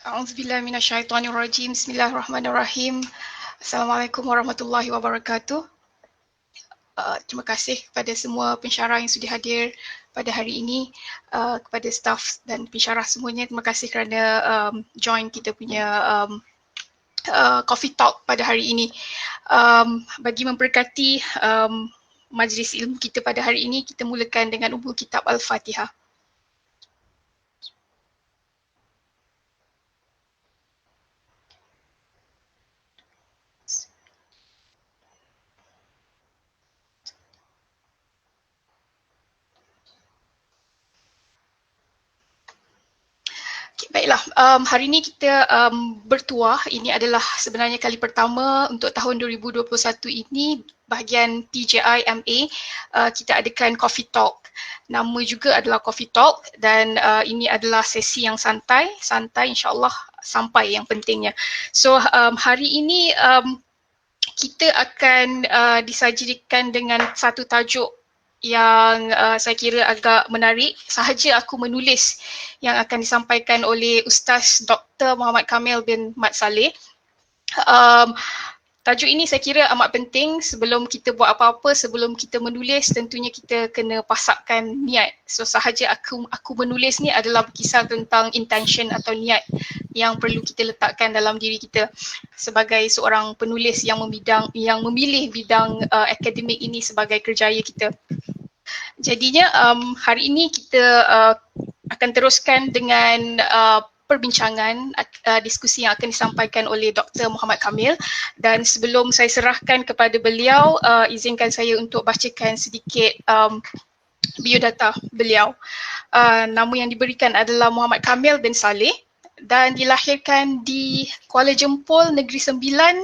A'udzubillahi minasyaitonirrajim. Bismillahirrahmanirrahim. Assalamualaikum warahmatullahi wabarakatuh. Terima kasih kepada semua pensyarah yang sudah hadir pada hari ini, kepada staf dan pensyarah semuanya. Terima kasih kerana join kita punya coffee talk pada hari ini. Bagi memberkati majlis ilmu kita pada hari ini, kita mulakan dengan ummul kitab Al-Fatihah. Baiklah, hari ini kita bertuah. Ini adalah sebenarnya kali pertama untuk tahun 2021 ini, bahagian PJI MA, kita adakan Coffee Talk. Nama juga adalah Coffee Talk dan ini adalah sesi yang santai insyaAllah sampai yang pentingnya. So hari ini kita akan disajikan dengan satu tajuk yang saya kira agak menarik. Sahaja aku menulis yang akan disampaikan oleh Ustaz Dr. Muhammad Kamil bin Mat Saleh. Tajuk ini saya kira amat penting. Sebelum kita buat apa-apa, sebelum kita menulis, tentunya kita kena pasakkan niat. So sahaja aku menulis ni adalah berkisar tentang intention atau niat yang perlu kita letakkan dalam diri kita sebagai seorang penulis yang memilih bidang akademik ini sebagai kerjaya kita. Jadinya hari ini kita akan teruskan dengan perbincangan diskusi yang akan disampaikan oleh Dr. Muhammad Kamil, dan sebelum saya serahkan kepada beliau, izinkan saya untuk bacakan sedikit biodata beliau. Nama yang diberikan adalah Muhammad Kamil bin Saleh dan dilahirkan di Kuala Jempol, Negeri Sembilan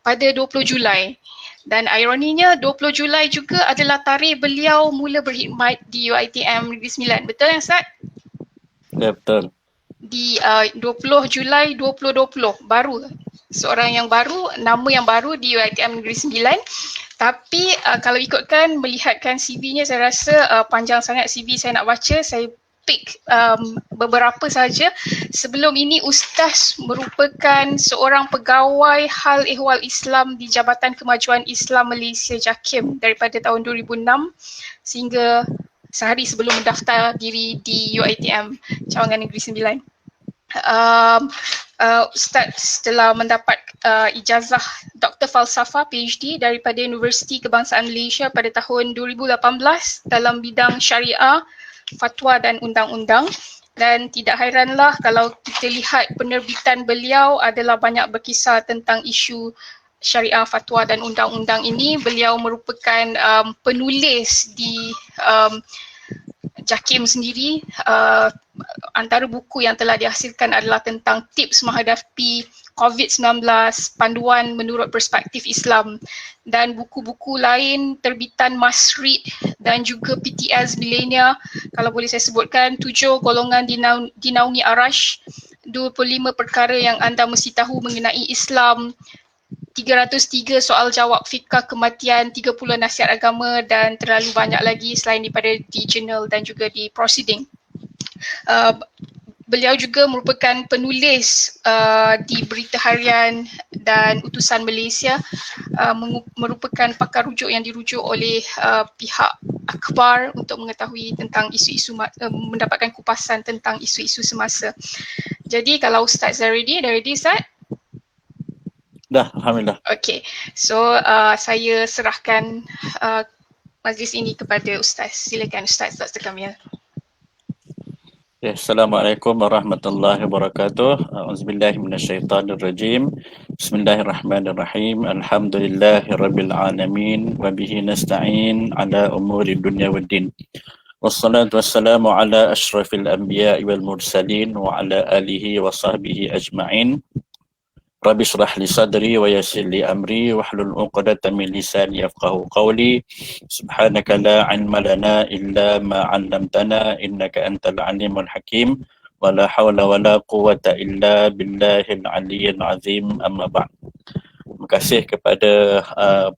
pada 20 Julai. Dan ironinya 20 Julai juga adalah tarikh beliau mula berkhidmat di UiTM Negeri Sembilan. Betul yang Ustaz? Ya, betul. Di 20 Julai 2020, baru. Seorang yang baru, nama yang baru di UiTM Negeri Sembilan. Tapi kalau ikutkan, melihatkan CV-nya, saya rasa panjang sangat CV saya nak baca. Saya pick beberapa saja. Sebelum ini, Ustaz merupakan seorang pegawai Hal Ehwal Islam di Jabatan Kemajuan Islam Malaysia JAKIM daripada tahun 2006 sehingga sehari sebelum mendaftar diri di UiTM Cawangan Negeri Sembilan. Ustaz telah mendapat ijazah Dr. Falsafah PhD daripada Universiti Kebangsaan Malaysia pada tahun 2018 dalam bidang syariah, fatwa dan undang-undang. Dan tidak hairanlah kalau kita lihat penerbitan beliau adalah banyak berkisar tentang isu syariah, fatwa dan undang-undang ini. Beliau merupakan penulis di JAKIM sendiri. Antara buku yang telah dihasilkan adalah tentang tips menghadapi COVID-19, panduan menurut perspektif Islam, dan buku-buku lain terbitan Masrid dan juga PTS Millennia. Kalau boleh saya sebutkan, 7 golongan dinaungi Arash, 25 perkara yang anda mesti tahu mengenai Islam, 303 soal jawab fikah kematian, 30 nasihat agama dan terlalu banyak lagi selain daripada di jurnal dan juga di proceeding. Beliau juga merupakan penulis di Berita Harian dan Utusan Malaysia, merupakan pakar rujuk yang dirujuk oleh pihak akhbar untuk mengetahui tentang isu-isu, mendapatkan kupasan tentang isu-isu semasa. Jadi kalau Ustaz dah ready Ustaz? Dah, Alhamdulillah. Okay, so saya serahkan majlis ini kepada Ustaz. Silakan Ustaz Dr. Kamil. Assalamualaikum warahmatullahi wabarakatuh. A'udzubillahi minasyaitonirrajim. Bismillahirrahmanirrahim. Alhamdulillahirabbil alamin wa bihi nasta'in ala umuri dunya waddin. Wassalatu wassalamu ala asyrafil anbiya'i wal mursalin wa ala alihi wa sahbihi ajma'in. Rabbi shrah li sadri wa yassir li amri wahlul 'uqdatam min lisani yafqahu qawli. Subhanaka la 'ilma lana illa ma 'allamtana innaka antal 'alimul hakim. Wa la hawla wa la quwwata illa billahil 'aliyyil 'azim. Amma ba'd. Terima kasih kepada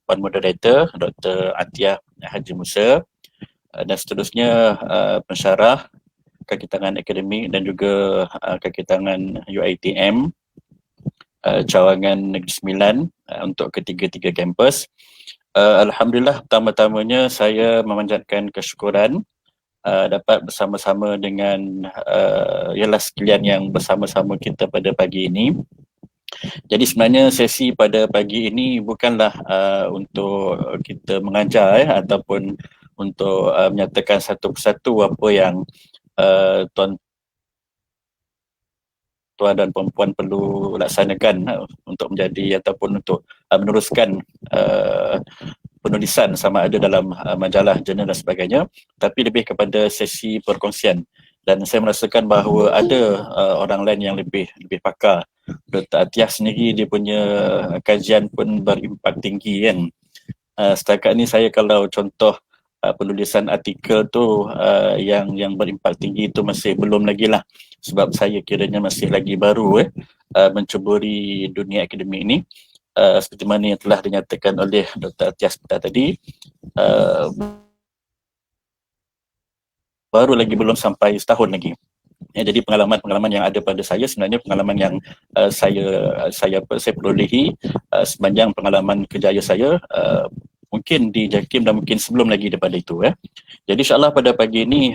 Puan Moderator Dr. Atiyah Haji Musa dan seterusnya pensyarah kaki tangan akademik dan juga kaki tangan UiTM cawangan Negeri Sembilan untuk ketiga-tiga kampus. Alhamdulillah, pertama-tamanya saya memanjatkan kesyukuran dapat bersama-sama dengan ialah sekalian yang bersama-sama kita pada pagi ini. Jadi sebenarnya sesi pada pagi ini bukanlah untuk kita mengajar ataupun untuk menyatakan satu persatu apa yang tuan dan perempuan perlu laksanakan untuk menjadi ataupun untuk meneruskan penulisan sama ada dalam majalah, jurnal dan sebagainya, tapi lebih kepada sesi perkongsian. Dan saya merasakan bahawa ada orang lain yang lebih pakar. Dr. Atiyah sendiri dia punya kajian pun berimpak tinggi kan. Setakat ni saya kalau contoh penulisan artikel tu yang berimpak tinggi tu masih belum lagi lah, sebab saya kiranya masih lagi baru mencuburi dunia akademik ni. Seperti mana yang telah dinyatakan oleh Dr. Atiyah sebentar tadi, baru lagi belum sampai setahun lagi. Jadi pengalaman-pengalaman yang ada pada saya sebenarnya pengalaman yang saya perolehi sepanjang pengalaman kerjaya saya, mungkin di JAKIM dan mungkin sebelum lagi daripada itu. Jadi insyaAllah pada pagi ini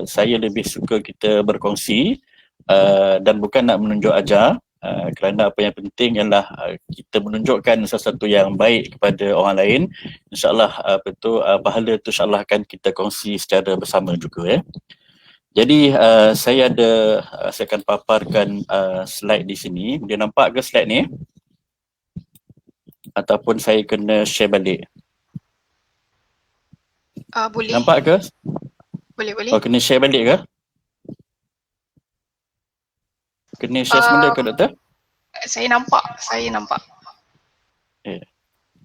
saya lebih suka kita berkongsi dan bukan nak menunjuk ajar, kerana apa yang penting ialah kita menunjukkan sesuatu yang baik kepada orang lain. InsyaAllah pahala itu insyaAllah akan kita kongsi secara bersama juga. Jadi saya akan paparkan slide di sini. Dia nampak ke slide ni? Ataupun saya kena share balik? Boleh. Nampak ke? Boleh. Oh, kena share balik ke? Kena share semula ke, Doktor? Saya nampak.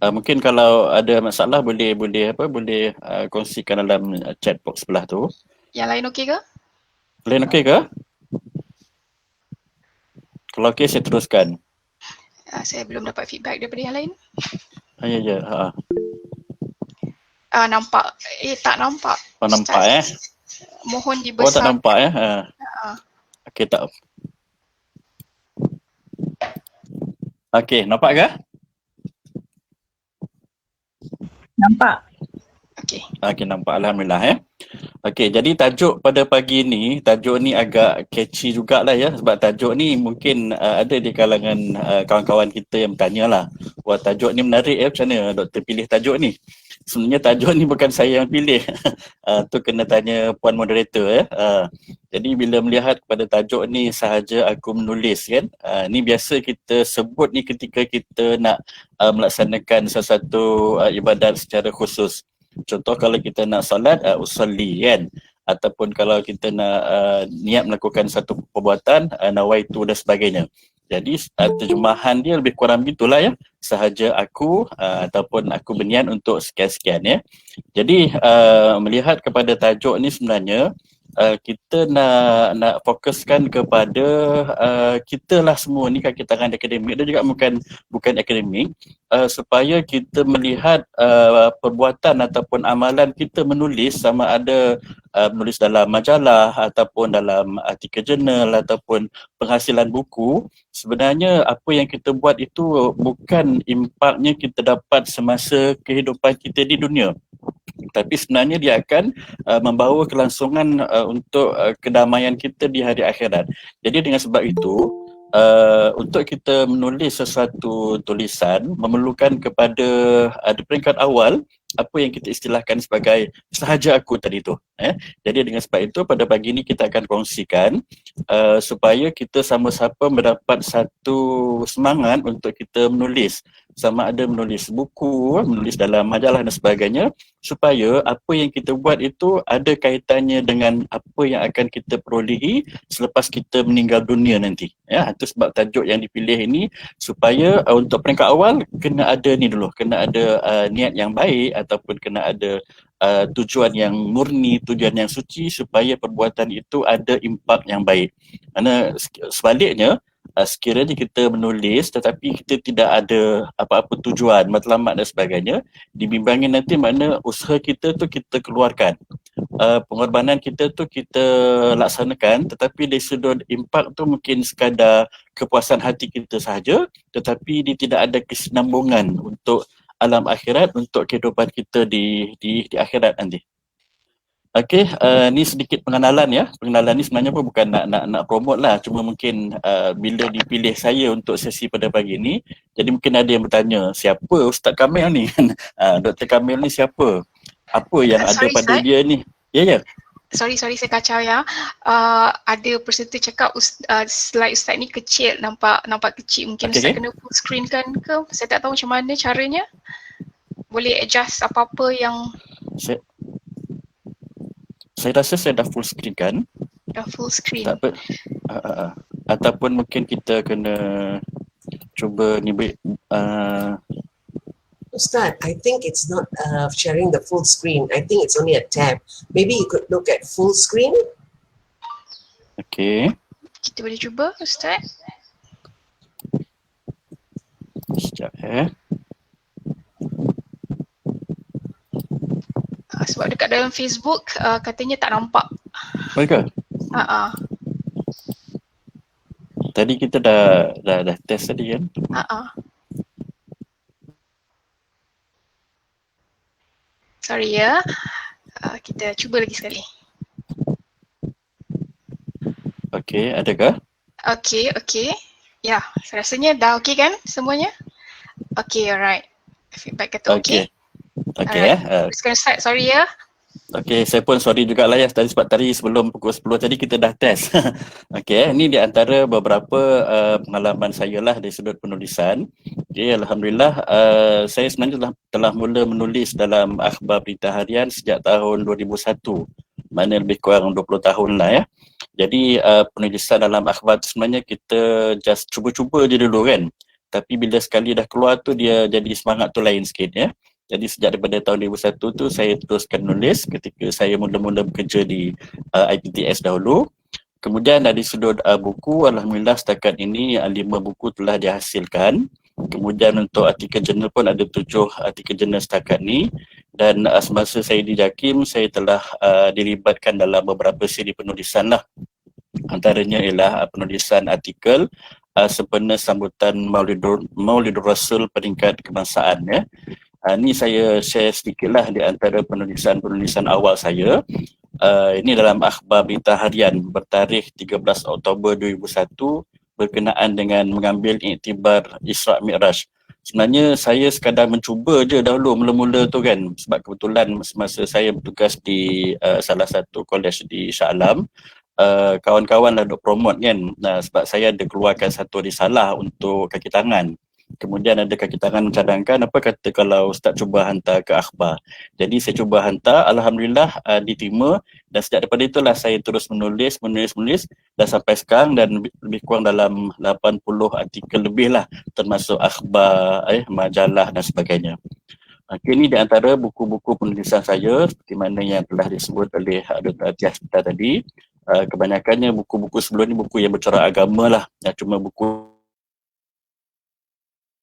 Mungkin kalau ada masalah boleh kongsikan dalam chat box sebelah tu. Yang lain okey ke? Lain okey ke? Kalau okey saya teruskan. Saya belum dapat feedback daripada yang lain. Ya. Nampak. Tak nampak. Oh, nampak Mohon dibesarkan. Oh, tak nampak Okey, tak. Okey, nampak ke? Nampak. Okey, nampak. Alhamdulillah. Okey, jadi tajuk pada pagi ni, tajuk ni agak catchy jugalah ya, sebab tajuk ni mungkin ada di kalangan kawan-kawan kita yang bertanya lah, wah tajuk ni menarik macam mana doktor pilih tajuk ni? Sebenarnya tajuk ni bukan saya yang pilih. Tu kena tanya puan moderator ya. Jadi bila melihat kepada tajuk ni sahaja aku menulis kan. Ni biasa kita sebut ni ketika kita nak melaksanakan sesuatu ibadat secara khusus. Contoh kalau kita nak solat, usolli kan. Ataupun kalau kita nak niat melakukan satu perbuatan, nawaitu dan sebagainya. Jadi terjemahan dia lebih kurang begitulah ya. Sahaja aku ataupun aku berniat untuk sekian-sekian ya. Jadi melihat kepada tajuk ni sebenarnya kita nak fokuskan kepada kita lah semua ni kaki tangan akademik dan juga bukan akademik supaya kita melihat perbuatan ataupun amalan kita menulis sama ada menulis dalam majalah ataupun dalam artikel jurnal ataupun penghasilan buku, sebenarnya apa yang kita buat itu bukan impaknya kita dapat semasa kehidupan kita di dunia, tapi sebenarnya dia akan membawa kelangsungan untuk kedamaian kita di hari akhirat. Jadi dengan sebab itu untuk kita menulis sesuatu tulisan memerlukan kepada di peringkat awal apa yang kita istilahkan sebagai sahaja aku tadi tu. Jadi dengan sebab itu pada pagi ini kita akan kongsikan supaya kita sama-sama mendapat satu semangat untuk kita menulis. Sama ada menulis buku, menulis dalam majalah dan sebagainya, supaya apa yang kita buat itu ada kaitannya dengan apa yang akan kita perolehi selepas kita meninggal dunia nanti. Ya, itu sebab tajuk yang dipilih ini supaya untuk peringkat awal kena ada ni dulu, kena ada niat yang baik ataupun kena ada tujuan yang murni, tujuan yang suci supaya perbuatan itu ada impak yang baik. Kerana sebaliknya sekiranya kita menulis tetapi kita tidak ada apa-apa tujuan, matlamat dan sebagainya, dibimbangi nanti mana usaha kita tu kita keluarkan, pengorbanan kita tu kita laksanakan, tetapi dari sudut impak tu mungkin sekadar kepuasan hati kita sahaja, tetapi dia tidak ada kesinambungan untuk alam akhirat, untuk kehidupan kita di akhirat nanti. Okey, ni sedikit pengenalan ya. Pengenalan ni sebenarnya pun bukan nak promote lah. Cuma mungkin bila dipilih saya untuk sesi pada pagi ni, jadi mungkin ada yang bertanya, siapa Ustaz Kamil ni? Dr. Kamil ni siapa? Apa yang ada pada dia ni? Ya. Sorry saya kacau ya. Ada peserta cakap slide Ustaz ni kecil, nampak kecil. Mungkin Ustaz kena full screen kan ke? Saya tak tahu macam mana caranya. Boleh adjust apa-apa yang... Saya rasa saya dah full screen kan? Dah full screen. Tak apa. Ataupun mungkin kita kena cuba ni Ustaz, I think it's not sharing the full screen. I think it's only a tab. Maybe you could look at full screen. Okay. Kita boleh cuba, Ustaz. Sekejap Sebab dekat dalam Facebook katanya tak nampak. Baiklah. Tadi kita dah test tadi kan? Sorry ya. Kita cuba lagi sekali. Okey, adakah? Okey. Ya, rasanya dah okey kan semuanya? Okey, alright. Feedback kata okey. Okey Sekarang start, sorry ya. Okey, saya pun sorry jugalah ya sebab tadi sebelum pukul 10 tadi kita dah test. Okey, ini di antara beberapa pengalaman saya lah dari sudut penulisan. Okey, alhamdulillah saya sebenarnya telah mula menulis dalam akhbar berita harian sejak tahun 2001. Mana lebih kurang 20 tahun lah ya. Jadi penulisan dalam akhbar tu sebenarnya kita just cuba-cuba je dulu kan. Tapi bila sekali dah keluar tu dia jadi semangat tu lain sikit ya. Jadi sejak daripada tahun 2001 tu saya teruskan menulis ketika saya mula-mula bekerja di IPTS dahulu. Kemudian dari sudut buku, alhamdulillah setakat ini 5 buku telah dihasilkan. Kemudian untuk artikel jurnal pun ada 7 artikel jurnal setakat ni. Dan semasa saya di JAKIM, saya telah dilibatkan dalam beberapa siri penulisan lah. Antaranya ialah penulisan artikel sempena sambutan Maulidur Rasul peringkat kebangsaan ya. Ni saya share sedikit lah di antara penulisan awal saya. Ini dalam akhbar berita harian bertarikh 13 Oktober 2001 berkenaan dengan mengambil iktibar Isra' Mi'raj. sebenarnya saya sekadar mencuba je dahulu mula-mula tu kan, sebab kebetulan semasa saya bertugas di salah satu kolej di Shah Alam, kawan-kawan dah duk promote kan, sebab saya ada keluarkan satu risalah untuk kaki tangan. Kemudian ada kaki tangan mencadangkan apa kata kalau Ustaz cuba hantar ke akhbar. Jadi saya cuba hantar, alhamdulillah diterima, dan sejak daripada itulah saya terus menulis dan sampai sekarang, dan lebih kurang dalam 80 artikel lebih lah, termasuk akhbar, majalah dan sebagainya. Ini di antara buku-buku penulisan saya seperti mana yang telah disebut oleh Dr. Atiyah sebentar tadi. Kebanyakannya buku-buku sebelum ni buku yang bercorak agama lah, cuma buku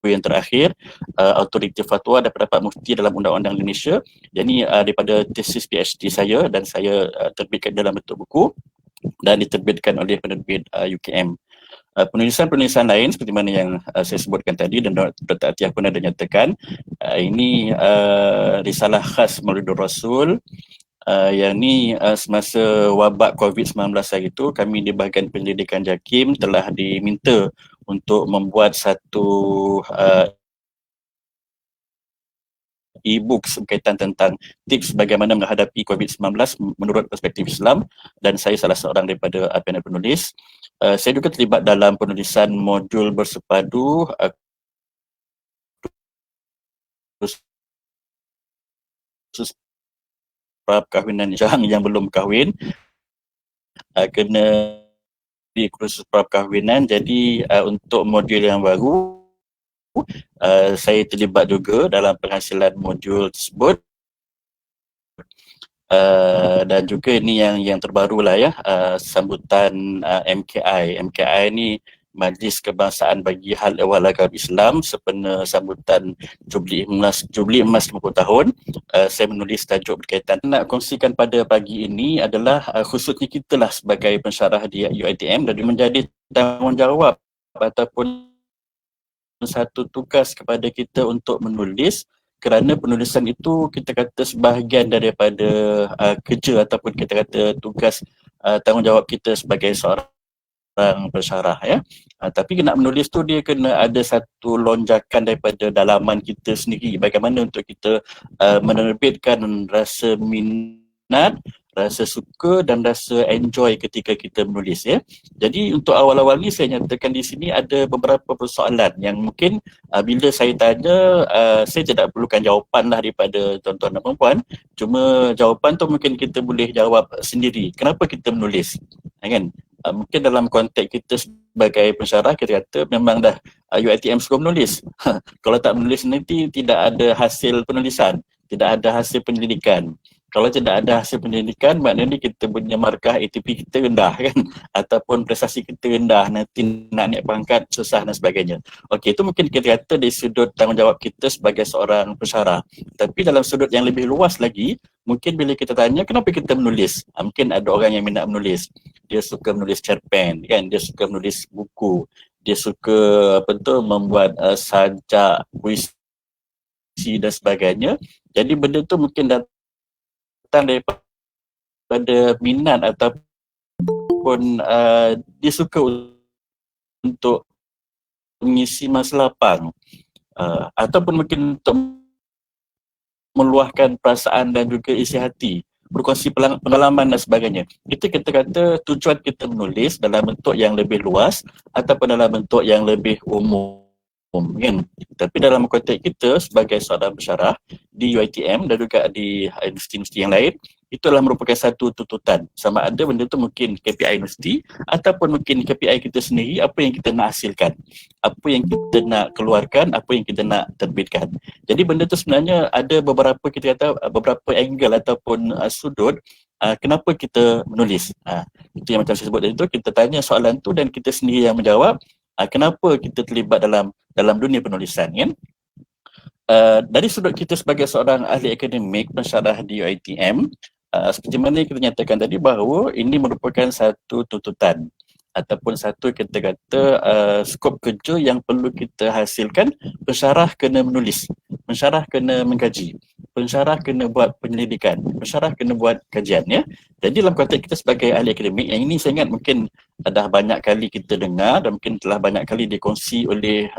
yang terakhir, autoriti fatwa daripada Pak Mufti dalam Undang-Undang Indonesia. Jadi daripada tesis PhD saya, dan saya terbitkan dalam bentuk buku dan diterbitkan oleh penerbit UKM. Penulisan-penulisan lain seperti mana yang saya sebutkan tadi dan Dr. Atiyah pun ada nyatakan, ini risalah khas Maulidur Rasul. Yang ni semasa wabak COVID-19 hari itu, kami di bahagian penyelidikan JAKIM telah diminta untuk membuat satu e-books berkaitan tentang tips bagaimana menghadapi COVID-19 menurut perspektif Islam, dan saya salah seorang daripada panel penulis. Saya juga terlibat dalam penulisan modul bersepadu khusus perkahwinan yang belum kahwin, kena di kursus perkahwinan. Jadi untuk modul yang baru, saya terlibat juga dalam penghasilan modul tersebut. Dan juga ini yang terbaru lah ya, sambutan MKI. MKI ni Majlis Kebangsaan bagi Hal Ehwal Agama Islam sempena sambutan Jubli Emas 50 tahun. Saya menulis tajuk berkaitan. Nak kongsikan pada pagi ini adalah khususnya kita lah sebagai pensyarah di UiTM, dan menjadi tanggungjawab ataupun satu tugas kepada kita untuk menulis, kerana penulisan itu kita kata sebahagian daripada kerja ataupun kita kata tugas tanggungjawab kita sebagai seorang pensyarah ya. Tapi nak menulis tu dia kena ada satu lonjakan daripada dalaman kita sendiri, bagaimana untuk kita menerbitkan rasa minat, rasa suka dan rasa enjoy ketika kita menulis ya. Jadi untuk awal-awal ni saya nyatakan di sini ada beberapa persoalan yang mungkin bila saya tanya, saya tidak perlukan jawapan lah daripada tuan-tuan dan puan-puan. Cuma jawapan tu mungkin kita boleh jawab sendiri. Kenapa kita menulis? Kan? Mungkin dalam konteks kita sebagai pensyarah, kita kata memang dah UiTM suka menulis. Kalau tak menulis nanti tidak ada hasil penulisan, tidak ada hasil penyelidikan. Kalau tidak ada hasil penyelidikan, maknanya kita punya markah ATP kita rendah kan, ataupun prestasi kita rendah, nanti nak naik pangkat susah dan sebagainya. Okey, itu mungkin kita kata dari sudut tanggungjawab kita sebagai seorang pensyarah. Tapi dalam sudut yang lebih luas lagi, mungkin bila kita tanya kenapa kita menulis, mungkin ada orang yang minat menulis. Dia suka menulis cerpen kan, dia suka menulis buku, dia suka membuat sajak, puisi dan sebagainya. Jadi benda tu mungkin datang daripada minat ataupun dia suka untuk mengisi masa lapang, ataupun mungkin untuk meluahkan perasaan dan juga isi hati, berkongsi pengalaman dan sebagainya. Kita kata tujuan kita menulis dalam bentuk yang lebih luas ataupun dalam bentuk yang lebih umum kan. Tapi dalam konteks kita sebagai seorang pensyarah di UiTM dan juga di universiti-universiti yang lain, itulah merupakan satu tuntutan. Sama ada benda tu mungkin KPI universiti ataupun mungkin KPI kita sendiri, apa yang kita nak hasilkan, apa yang kita nak keluarkan, apa yang kita nak terbitkan. Jadi benda tu sebenarnya ada beberapa, kita kata beberapa angle ataupun sudut kenapa kita menulis. Itu yang macam saya sebut tadi tu, kita tanya soalan tu dan kita sendiri yang menjawab kenapa kita terlibat dalam dunia penulisan kan. Dari sudut kita sebagai seorang ahli akademik pensyarah di UiTM, seperti mana kita nyatakan tadi bahawa ini merupakan satu tuntutan ataupun satu kita kata skop kerja yang perlu kita hasilkan. Pensyarah kena menulis, pensyarah kena mengkaji, pensyarah kena buat penyelidikan, pensyarah kena buat kajian ya. Jadi dalam konteks kita sebagai ahli akademik, yang ini saya ingat mungkin dah banyak kali kita dengar dan mungkin telah banyak kali dikongsi oleh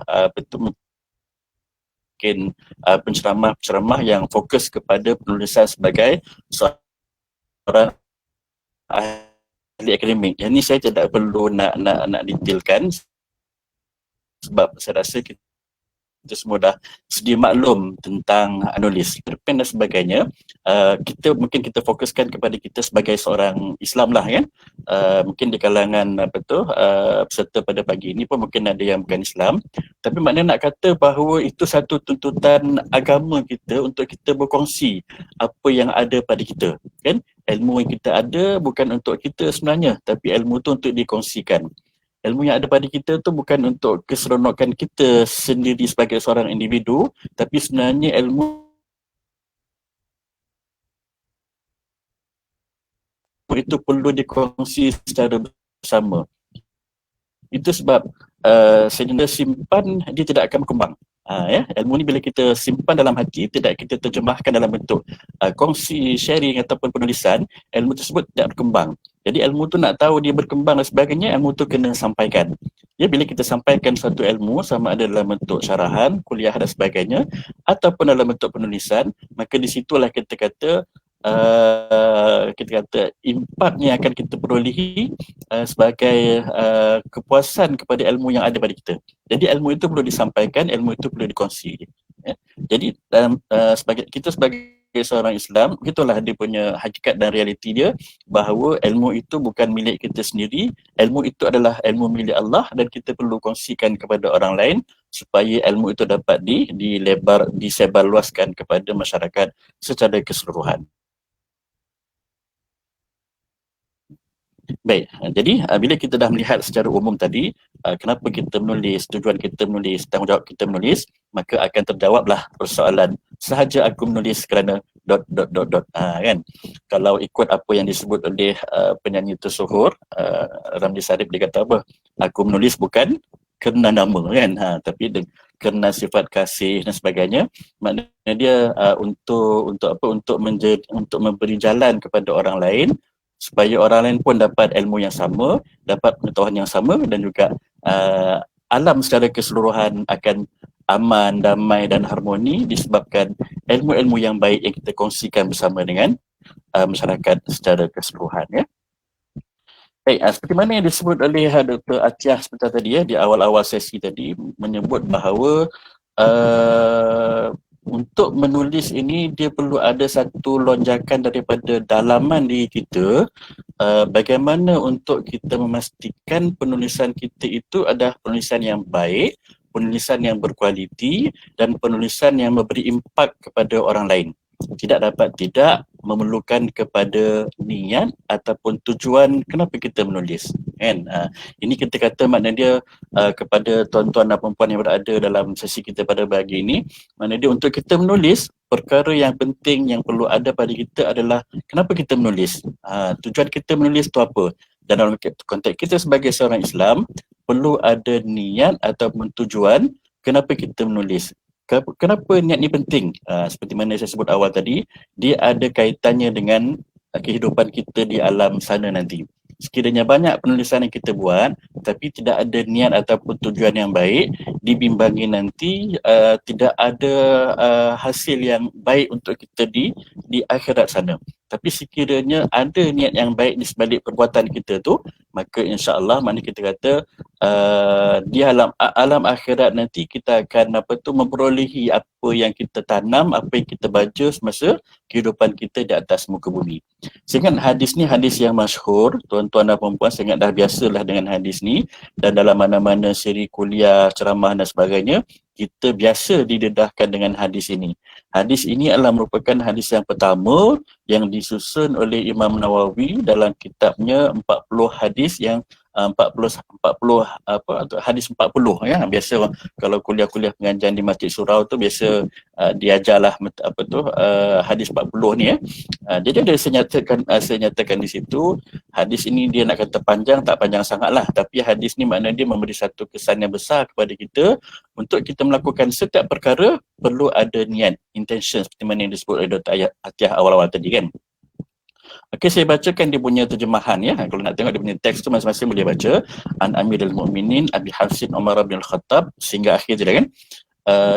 penceramah-penceramah yang fokus kepada penulisan sebagai seorang ahli akademik. Yang ni saya tidak perlu nak detailkan sebab saya rasa kita semua dah sedia maklum tentang nulis, pen dan sebagainya. Mungkin kita fokuskan kepada kita sebagai seorang Islam lah kan. Mungkin di kalangan peserta pada pagi ini pun mungkin ada yang bukan Islam, tapi maknanya nak kata bahawa itu satu tuntutan agama kita untuk kita berkongsi apa yang ada pada kita kan. Ilmu yang kita ada bukan untuk kita sebenarnya, tapi ilmu tu untuk dikongsikan. Ilmu yang ada pada kita tu bukan untuk keseronokan kita sendiri sebagai seorang individu, tapi sebenarnya ilmu itu perlu dikongsi secara bersama. Itu sebab sehingga simpan dia tidak akan berkembang. Ilmu ni bila kita simpan dalam hati, tidak kita terjemahkan dalam bentuk kongsi, sharing ataupun penulisan, ilmu tersebut tidak berkembang. Jadi ilmu tu nak tahu dia berkembang dan sebagainya, ilmu tu kena sampaikan. Ya, bila kita sampaikan suatu ilmu sama ada dalam bentuk syarahan, kuliah dan sebagainya ataupun dalam bentuk penulisan, maka di situlah kita kata impact yang akan kita perolehi sebagai kepuasan kepada ilmu yang ada pada kita. Jadi ilmu itu perlu disampaikan, ilmu itu perlu dikongsi. Ya. Jadi sebagai seorang Islam, begitulah dia punya hakikat dan realiti dia, bahawa ilmu itu bukan milik kita sendiri, ilmu itu adalah ilmu milik Allah dan kita perlu kongsikan kepada orang lain supaya ilmu itu dapat disebarluaskan kepada masyarakat secara keseluruhan. Baik, jadi bila kita dah melihat secara umum tadi kenapa kita menulis, tujuan kita menulis, tanggungjawab kita menulis, maka akan terjawablah persoalan sahaja aku menulis kerana ... kan. Kalau ikut apa yang disebut oleh penyanyi tersohor Ramli Sarip, dia kata apa? Aku menulis bukan kerana nama kan, tapi kerana sifat kasih dan sebagainya. Maknanya dia untuk memberi jalan kepada orang lain supaya orang lain pun dapat ilmu yang sama, dapat pengetahuan yang sama dan juga alam secara keseluruhan akan aman, damai dan harmoni disebabkan ilmu-ilmu yang baik yang kita kongsikan bersama dengan masyarakat secara keseluruhan. Ya. Baik, seperti mana yang disebut oleh Dr. Athiah sebentar tadi di awal-awal sesi tadi, menyebut bahawa untuk menulis ini dia perlu ada satu lonjakan daripada dalaman diri kita, bagaimana untuk kita memastikan penulisan kita itu adalah penulisan yang baik, penulisan yang berkualiti dan penulisan yang memberi impak kepada orang lain. Tidak dapat tidak memerlukan kepada niat ataupun tujuan kenapa kita menulis. Kan? Ini kita kata makna dia kepada tuan-tuan dan puan-puan yang berada dalam sesi kita pada pagi ini, makna dia untuk kita menulis, perkara yang penting yang perlu ada pada kita adalah kenapa kita menulis. Tujuan kita menulis itu apa? Dan dalam konteks kita sebagai seorang Islam, perlu ada niat ataupun tujuan kenapa kita menulis. Kenapa niat ni penting? Seperti mana saya sebut awal tadi, dia ada kaitannya dengan kehidupan kita di alam sana nanti. Sekiranya banyak penulisan yang kita buat tapi tidak ada niat ataupun tujuan yang baik, dibimbangi nanti tidak ada hasil yang baik untuk kita di akhirat sana. Tapi sekiranya ada niat yang baik di sebalik perbuatan kita tu, maka insya-Allah mana kita kata di alam akhirat nanti kita akan memperolehi apa yang kita tanam, apa yang kita baca semasa kehidupan kita di atas muka bumi. Saya ingat hadis ni hadis yang masyhur, tuan-tuan dan puan-puan, saya ingat dah biasalah dengan hadis ni, dan dalam mana-mana siri kuliah, ceramah dan sebagainya, kita biasa didedahkan dengan hadis ini. Hadis ini adalah merupakan hadis yang pertama yang disusun oleh Imam Nawawi dalam kitabnya 40 hadis yang 40 hadis 40 ya. Biasa kalau kuliah-kuliah pengajian di Masjid Surau tu biasa diajarlah hadis 40 ni ya. Jadi ada saya nyatakan di situ hadis ini dia nak kata panjang, tak panjang sangatlah, tapi hadis ni makna dia memberi satu kesan yang besar kepada kita untuk kita melakukan setiap perkara perlu ada niat, intention, seperti mana yang disebut oleh Dr. Athiah awal-awal tadi kan. Okey, saya bacakan dia punya terjemahan ya. Kalau nak tengok dia punya teks tu masing-masing boleh baca. An Amirul Mukminin Abi Hafsin Umar bin Al-Khattab sehingga akhir dia kan.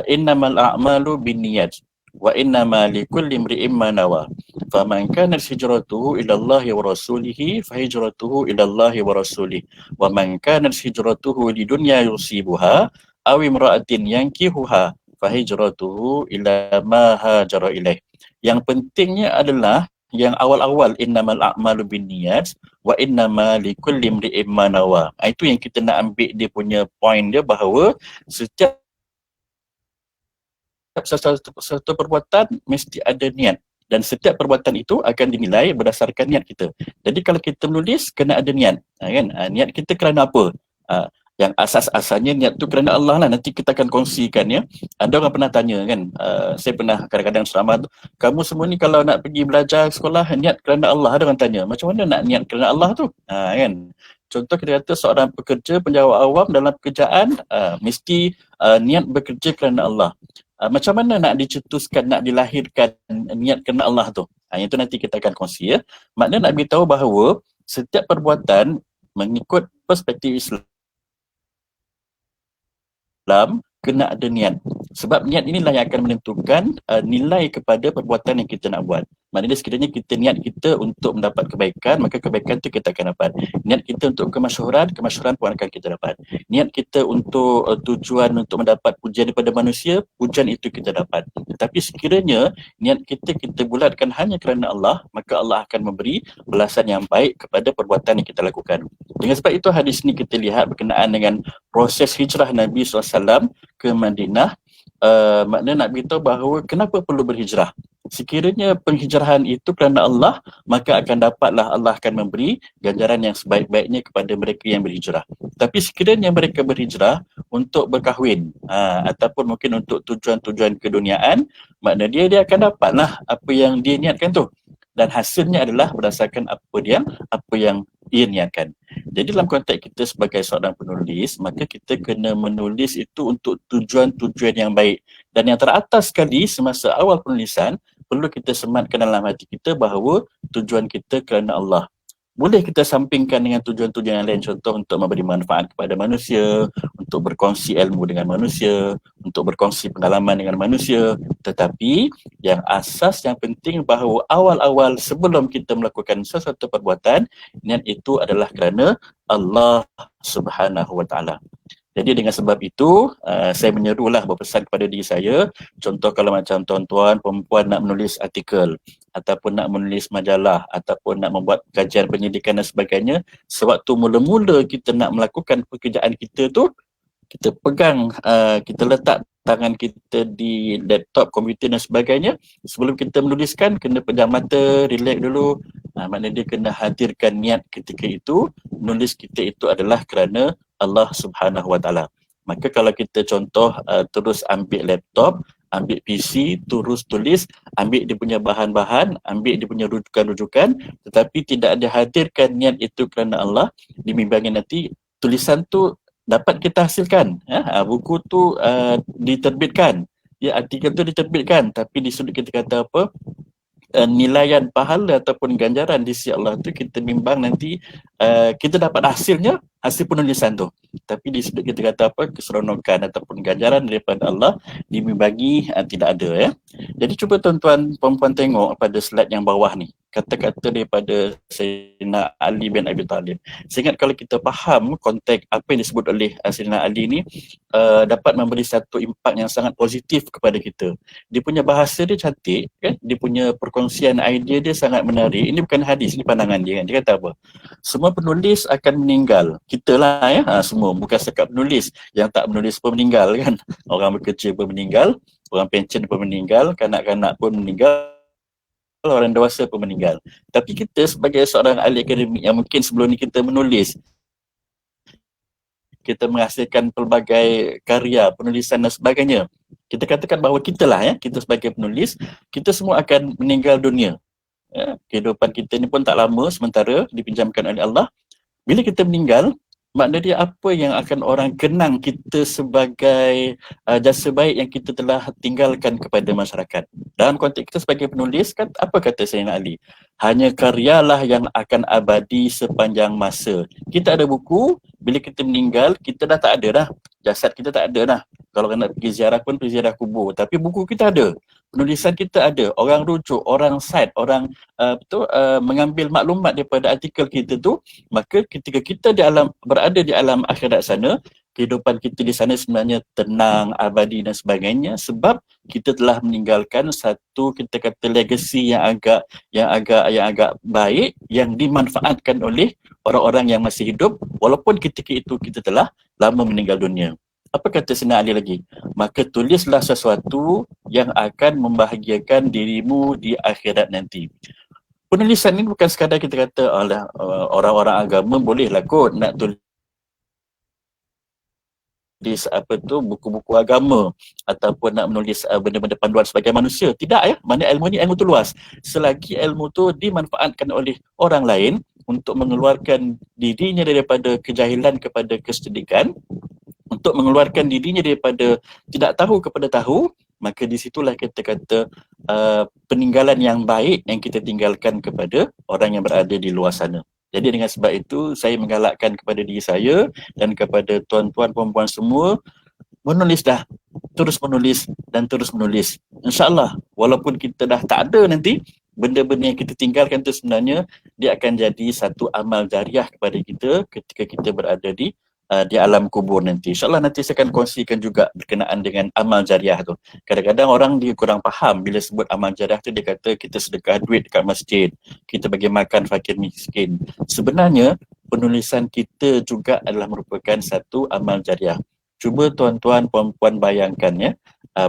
innamal a'malu binniyat wa innama likulli imri'in ma nawa. Faman kanat hijratuhu ila Allah wa rasulihi fa hijratuhu ila Allah wa rasulih. Wa man kanat hijratuhu lidunya yusibuha aw imra'atin yankihuha fa hijratuhu ila ma hajara ilaih. Yang pentingnya adalah yang awal-awal innamal a'malu binniyat wa innama likulli imri'in ma nawa. Itu yang kita nak ambil dia punya point dia, bahawa setiap satu perbuatan mesti ada niat, dan setiap perbuatan itu akan dinilai berdasarkan niat kita. Jadi kalau kita menulis, kena ada niat, kan? Niat kita kerana apa? Yang asas-asalnya niat tu kerana Allah lah. Nanti kita akan kongsikan, ya. Ada orang pernah tanya, kan, saya pernah kadang-kadang ceramah tu, kamu semua ni kalau nak pergi belajar sekolah niat kerana Allah. Ada orang tanya, macam mana nak niat kerana Allah tu? Kan? Contoh kita kata seorang pekerja, penjawat awam dalam pekerjaan, mesti niat bekerja kerana Allah. Macam mana nak dicetuskan, nak dilahirkan niat kerana Allah tu? Yang itu nanti kita akan kongsi, ya. Maknanya nak beritahu bahawa setiap perbuatan mengikut perspektif Islam kena ada niat. Sebab niat inilah yang akan menentukan nilai kepada perbuatan yang kita nak buat. Maknanya sekiranya kita niat kita untuk mendapat kebaikan, maka kebaikan itu kita akan dapat. Niat kita untuk kemasyhuran pun akan kita dapat. Niat kita untuk tujuan untuk mendapat pujian daripada manusia, pujian itu kita dapat. Tetapi sekiranya niat kita bulatkan hanya kerana Allah, maka Allah akan memberi balasan yang baik kepada perbuatan yang kita lakukan. Dengan sebab itu hadis ini kita lihat berkenaan dengan proses hijrah Nabi SAW ke Madinah. Maknanya nak beritahu bahawa kenapa perlu berhijrah. Sekiranya penghijrahan itu kerana Allah, maka akan dapatlah Allah akan memberi ganjaran yang sebaik-baiknya kepada mereka yang berhijrah. Tapi sekiranya mereka berhijrah untuk berkahwin, ataupun mungkin untuk tujuan-tujuan keduniaan, maknanya dia akan dapatlah apa yang dia niatkan tu, dan hasilnya adalah berdasarkan apa yang ia niatkan. Jadi dalam konteks kita sebagai seorang penulis, maka kita kena menulis itu untuk tujuan-tujuan yang baik. Dan yang teratas sekali semasa awal penulisan, perlu kita sematkan dalam hati kita bahawa tujuan kita kerana Allah. Boleh kita sampingkan dengan tujuan-tujuan yang lain, contoh untuk memberi manfaat kepada manusia, untuk berkongsi ilmu dengan manusia, untuk berkongsi pengalaman dengan manusia. Tetapi yang asas yang penting bahawa awal-awal sebelum kita melakukan sesuatu perbuatan, niat itu adalah kerana Allah Subhanahu Wa Taala. Jadi dengan sebab itu, saya menyerulah berpesan kepada diri saya, contoh kalau macam tuan-tuan, perempuan nak menulis artikel, ataupun nak menulis majalah, ataupun nak membuat kajian pendidikan dan sebagainya, sewaktu mula-mula kita nak melakukan pekerjaan kita tu, kita pegang, kita letak tangan kita di laptop, komputer dan sebagainya, sebelum kita menuliskan, kena pejam mata, relax dulu. Maknanya dia kena hadirkan niat ketika itu, menulis kita itu adalah kerana Allah Subhanahu Wa Taala. Maka kalau kita contoh terus ambil laptop, ambil PC, terus tulis, ambil dia punya bahan-bahan, ambil dia punya rujukan-rujukan, tetapi tidak ada hadirkan niat itu kerana Allah, dimimbangi nanti tulisan tu dapat kita hasilkan, buku tu diterbitkan, artikel tu diterbitkan, tapi di sudut kita kata apa, nilaian pahala ataupun ganjaran di sisi Allah tu kita bimbang nanti kita dapat hasilnya, hasil penulisan tu, tapi di sudut kita kata apa, keseronokan ataupun ganjaran daripada Allah dibagi tidak ada, ya. Jadi cuba tuan-tuan perempuan tengok pada slide yang bawah ni, kata-kata daripada Sayyidina Ali bin Abi Talib. Saya ingat kalau kita faham konteks apa yang disebut oleh Sayyidina Ali ni, dapat memberi satu impak yang sangat positif kepada kita. Dia punya bahasa dia cantik, kan? Dia punya perkongsian idea dia sangat menarik. Ini bukan hadis, ini pandangan dia, kan? Dia kata apa? Semua penulis akan meninggal. Kita lah, ya, semua, bukan sekat penulis. Yang tak menulis pun meninggal, kan? Orang bekerja pun meninggal, orang pension pun meninggal, kanak-kanak pun meninggal, orang dewasa pun meninggal. Tapi kita sebagai seorang ahli akademik yang mungkin sebelum ni kita menulis, kita menghasilkan pelbagai karya, penulisan dan sebagainya, kita katakan bahawa kita lah, ya, kita sebagai penulis, kita semua akan meninggal dunia. Ya, kehidupan kita ni pun tak lama, sementara dipinjamkan oleh Allah. Bila kita meninggal, makna dia apa yang akan orang kenang kita sebagai jasa baik yang kita telah tinggalkan kepada masyarakat. Dalam konteks kita sebagai penulis, kan, apa kata Sayyidina Ali? Hanya karyalah yang akan abadi sepanjang masa. Kita ada buku, bila kita meninggal, kita dah tak ada dah. Jasad kita tak ada dah. Kalau nak pergi ziarah pun pergi ziarah kubur. Tapi buku kita ada, penulisan kita ada, orang rujuk, orang cite, orang mengambil maklumat daripada artikel kita tu. Maka ketika kita berada di alam akhirat sana, kehidupan kita di sana sebenarnya tenang, abadi dan sebagainya, sebab kita telah meninggalkan satu, kita kata, legacy yang agak baik, yang dimanfaatkan oleh orang-orang yang masih hidup walaupun ketika itu kita telah lama meninggal dunia. Apa kata Sayyidina Ali lagi? Maka tulislah sesuatu yang akan membahagiakan dirimu di akhirat nanti. Penulisan ini bukan sekadar kita kata orang-orang agama bolehlah kot nak tulis buku-buku agama ataupun nak menulis benda-benda panduan sebagai manusia. Tidak ya, mana ilmu ni, ilmu tu luas. Selagi ilmu tu dimanfaatkan oleh orang lain untuk mengeluarkan dirinya daripada kejahilan kepada kecerdikan, untuk mengeluarkan dirinya daripada tidak tahu kepada tahu, maka di situlah kita kata peninggalan yang baik yang kita tinggalkan kepada orang yang berada di luar sana. Jadi dengan sebab itu saya menggalakkan kepada diri saya dan kepada tuan-tuan puan-puan semua, menulis dah, terus menulis dan terus menulis. InsyaAllah walaupun kita dah tak ada nanti, benda-benda yang kita tinggalkan tu sebenarnya dia akan jadi satu amal jariah kepada kita ketika kita berada di alam kubur nanti. InsyaAllah nanti saya akan kongsikan juga berkenaan dengan amal jariah tu. Kadang-kadang orang dia kurang faham bila sebut amal jariah tu, dia kata kita sedekah duit dekat masjid, kita bagi makan fakir miskin. Sebenarnya penulisan kita juga adalah merupakan satu amal jariah. Cuba tuan-tuan puan-puan bayangkan ya,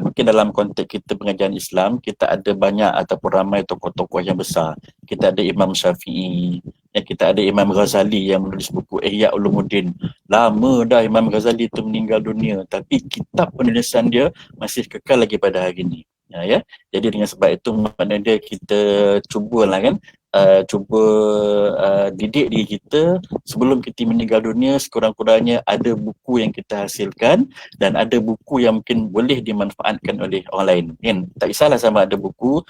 mungkin dalam konteks kita pengajian Islam, kita ada banyak ataupun ramai tokoh-tokoh yang besar. Kita ada Imam Syafi'i, kita ada Imam Ghazali yang menulis buku Ihya Ulumuddin. Lama dah Imam Ghazali itu meninggal dunia, tapi kitab penulisan dia masih kekal lagi pada hari ini. Ya. Jadi dengan sebab itu maknanya kita cubalah kan, didik diri kita sebelum kita meninggal dunia, sekurang-kurangnya ada buku yang kita hasilkan dan ada buku yang mungkin boleh dimanfaatkan oleh orang lain kan? Tak kisahlah sama ada buku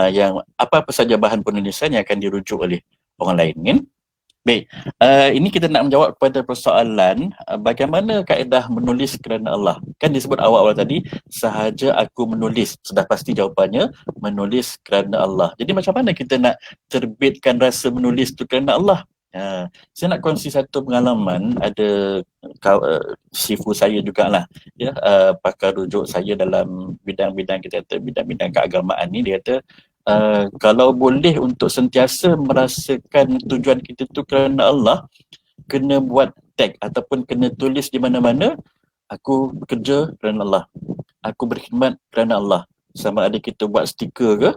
yang apa-apa saja bahan penulisan yang akan dirujuk oleh orang lain kan? Baik, ini kita nak menjawab kepada persoalan bagaimana kaedah menulis kerana Allah. Kan disebut awal-awal tadi, sahaja aku menulis, sudah pasti jawapannya menulis kerana Allah. Jadi macam mana kita nak terbitkan rasa menulis tu kerana Allah? Saya nak kongsi satu pengalaman. Ada sifu saya jugalah ya, pakar rujuk saya dalam bidang-bidang, kita kata bidang-bidang keagamaan ni. Dia kata kalau boleh untuk sentiasa merasakan tujuan kita tu kerana Allah, kena buat tag ataupun kena tulis di mana-mana, aku bekerja kerana Allah, aku berkhidmat kerana Allah. Sama ada kita buat stiker ke,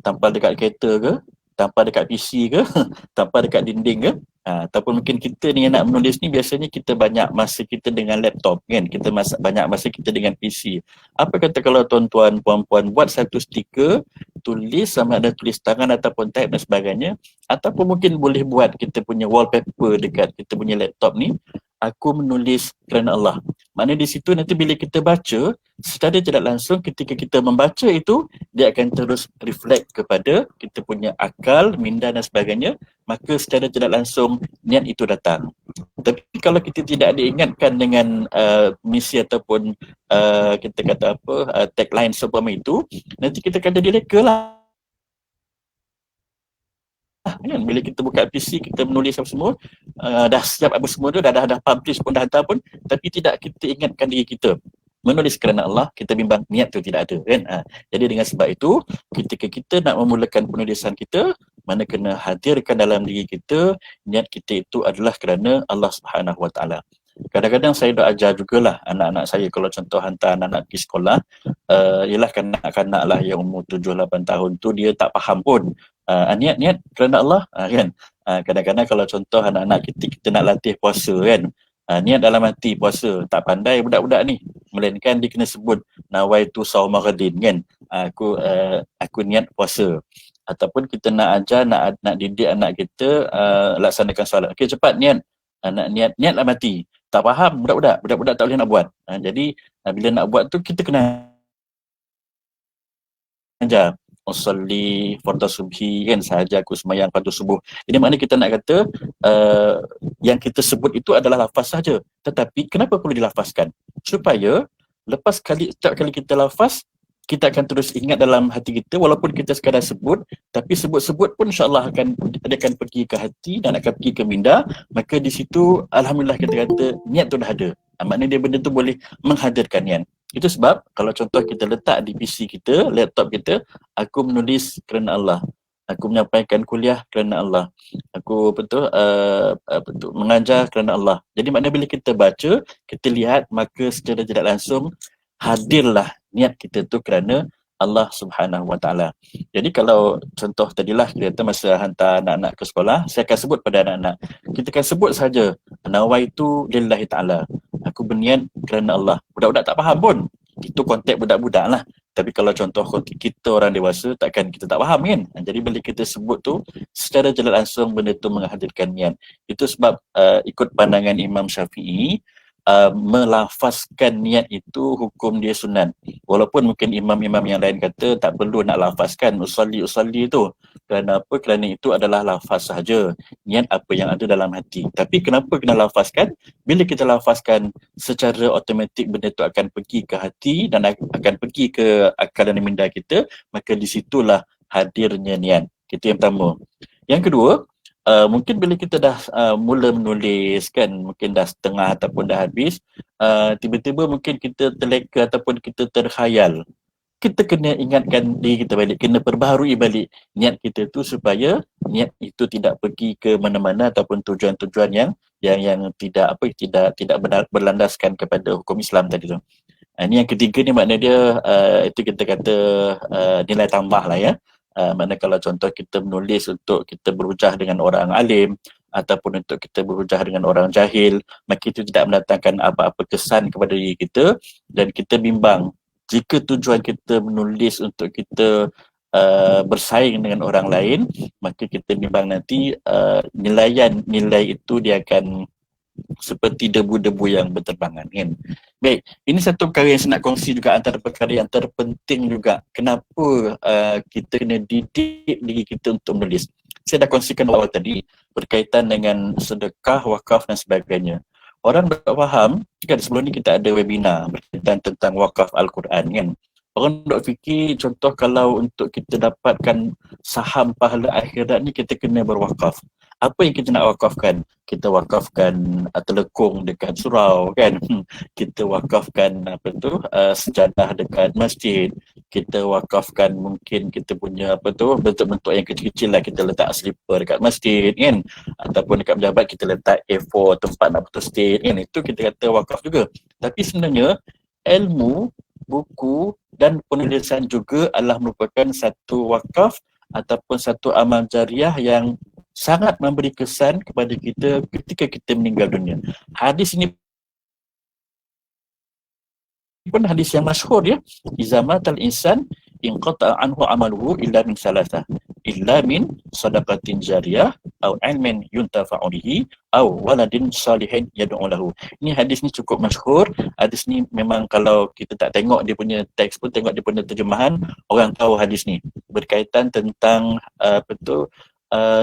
tampal dekat kereta ke, tampal dekat PC ke, tampal dekat dinding ke, ataupun mungkin kita ni yang nak menulis ni, biasanya kita banyak masa kita dengan laptop kan, kita banyak masa kita dengan PC. Apa kata kalau tuan-tuan puan-puan buat satu stiker, tulis sama ada tulis tangan ataupun type dan sebagainya, ataupun mungkin boleh buat kita punya wallpaper dekat kita punya laptop ni, aku menulis kerana Allah. Maknanya di situ nanti bila kita baca, secara tidak langsung ketika kita membaca itu, dia akan terus reflect kepada kita punya akal, minda dan sebagainya, maka secara tidak langsung niat itu datang. Tapi kalau kita tidak diingatkan dengan misi ataupun kita kata tagline seumpama itu, nanti kita akan jadi leka lah. Kan? Bila kita buka PC, kita menulis apa semua, dah siap apa semua tu, dah publish pun, dah hantar pun, tapi tidak kita ingatkan diri kita menulis kerana Allah, kita bimbang niat tu tidak ada kan. Jadi dengan sebab itu, ketika kita nak memulakan penulisan kita, mana kena hadirkan dalam diri kita, niat kita itu adalah kerana Allah Subhanahu Wa Taala. Kadang-kadang saya dah ajar jugalah anak-anak saya, kalau contoh hantar anak-anak pergi sekolah, ialah kanak-kanak lah yang umur 7-8 tahun tu, dia tak faham pun niat kerana Allah kan. Kadang-kadang kalau contoh anak-anak kita nak latih puasa kan, niat dalam hati puasa, tak pandai budak-budak ni, melainkan dia kena sebut nawaitu sauma ghadin kan, aku niat puasa. Ataupun kita nak ajar, nak didik anak kita laksanakan solat, okey cepat niat, nak niat dalam hati. Tak faham budak-budak tak boleh nak buat. Jadi bila nak buat tu kita kena ajar, usolli fardhu subhi kan, sahaja aku sembahyang fardhu subuh. Jadi maknanya kita nak kata yang kita sebut itu adalah lafaz saja, tetapi kenapa perlu dilafazkan? Supaya setiap kali kita lafaz, kita akan terus ingat dalam hati kita, walaupun kita sekadar sebut, tapi sebut-sebut pun insyaAllah akan pergi ke hati dan akan pergi ke minda. Maka di situ alhamdulillah kita kata niat tu dah ada. Maknanya dia benda tu boleh menghadirkan niat. Itu sebab kalau contoh kita letak di PC kita, laptop kita, aku menulis kerana Allah, aku menyampaikan kuliah kerana Allah, aku mengajar kerana Allah. Jadi maknanya bila kita baca, kita lihat, maka secara tidak langsung hadirlah niat kita tu kerana Allah Subhanahu Wa Taala. Jadi kalau contoh tadilah kita masa hantar anak-anak ke sekolah, saya akan sebut pada anak-anak, kita akan sebut saja nawaitu lillahi ta'ala, aku berniat kerana Allah. Budak-budak tak faham pun, itu konteks budak-budak lah. Tapi kalau contoh kita orang dewasa, takkan kita tak faham kan. Jadi bila kita sebut tu, secara jelas langsung benda tu menghadirkan niat. Itu sebab ikut pandangan Imam Syafi'i, melafazkan niat itu hukum dia sunat. Walaupun mungkin imam-imam yang lain kata tak perlu nak lafazkan usalli tu. Kerana apa? Kerana itu adalah lafaz sahaja, niat apa yang ada dalam hati. Tapi kenapa kena lafazkan? Bila kita lafazkan, secara automatik benda itu akan pergi ke hati dan akan pergi ke akal dan minda kita, maka di situlah hadirnya niat. Itu yang pertama. Yang kedua, mungkin bila kita dah mula menulis kan, mungkin dah setengah ataupun dah habis, tiba-tiba mungkin kita terleka ataupun kita terkhayal. Kita kena ingatkan diri kita balik, kena perbaharui balik niat kita tu supaya niat itu tidak pergi ke mana-mana ataupun tujuan-tujuan yang tidak berlandaskan kepada hukum Islam tadi tu. Ini yang ketiga ni, makna dia itu kita kata nilai tambah lah ya. Maknanya kalau contoh kita menulis untuk kita berhujah dengan orang alim ataupun untuk kita berhujah dengan orang jahil, maka itu tidak mendatangkan apa-apa kesan kepada diri kita dan kita bimbang. Jika tujuan kita menulis untuk kita bersaing dengan orang lain, maka kita bimbang nanti nilai itu dia akan seperti debu-debu yang berterbangan kan. Baik, ini satu perkara yang saya nak kongsi juga, antara perkara yang terpenting juga kenapa kita kena didik diri kita untuk menulis. Saya dah kongsikan awal tadi berkaitan dengan sedekah, wakaf dan sebagainya. Orang tak faham, kan sebelum ni kita ada webinar berkaitan tentang wakaf Al-Quran kan. Orang tak fikir contoh kalau untuk kita dapatkan saham pahala akhirat ni kita kena berwakaf. Apa yang kita nak wakafkan? Kita wakafkan telekung dekat surau kan. Kita wakafkan sejadah dekat masjid. Kita wakafkan mungkin kita punya bentuk-bentuk yang kecil-kecil lah, kita letak slipper dekat masjid kan. Ataupun dekat pejabat kita letak A4 tempat nak betul state kan. Itu kita kata wakaf juga. Tapi sebenarnya ilmu, buku dan penulisan juga adalah merupakan satu wakaf ataupun satu amal jariah yang sangat memberi kesan kepada kita ketika kita meninggal dunia. Hadis ini pun hadis yang masyhur ya. Iza matal insan inqata anhu amaluhu illa min salasah, illa min sadaqatin jariyah aw ilmin yuntafa'u bihi aw waladin salihin yad'u lahu. Ini hadis ni cukup masyhur. Hadis ni memang kalau kita tak tengok dia punya teks pun, tengok dia punya terjemahan, orang tahu hadis ni berkaitan tentang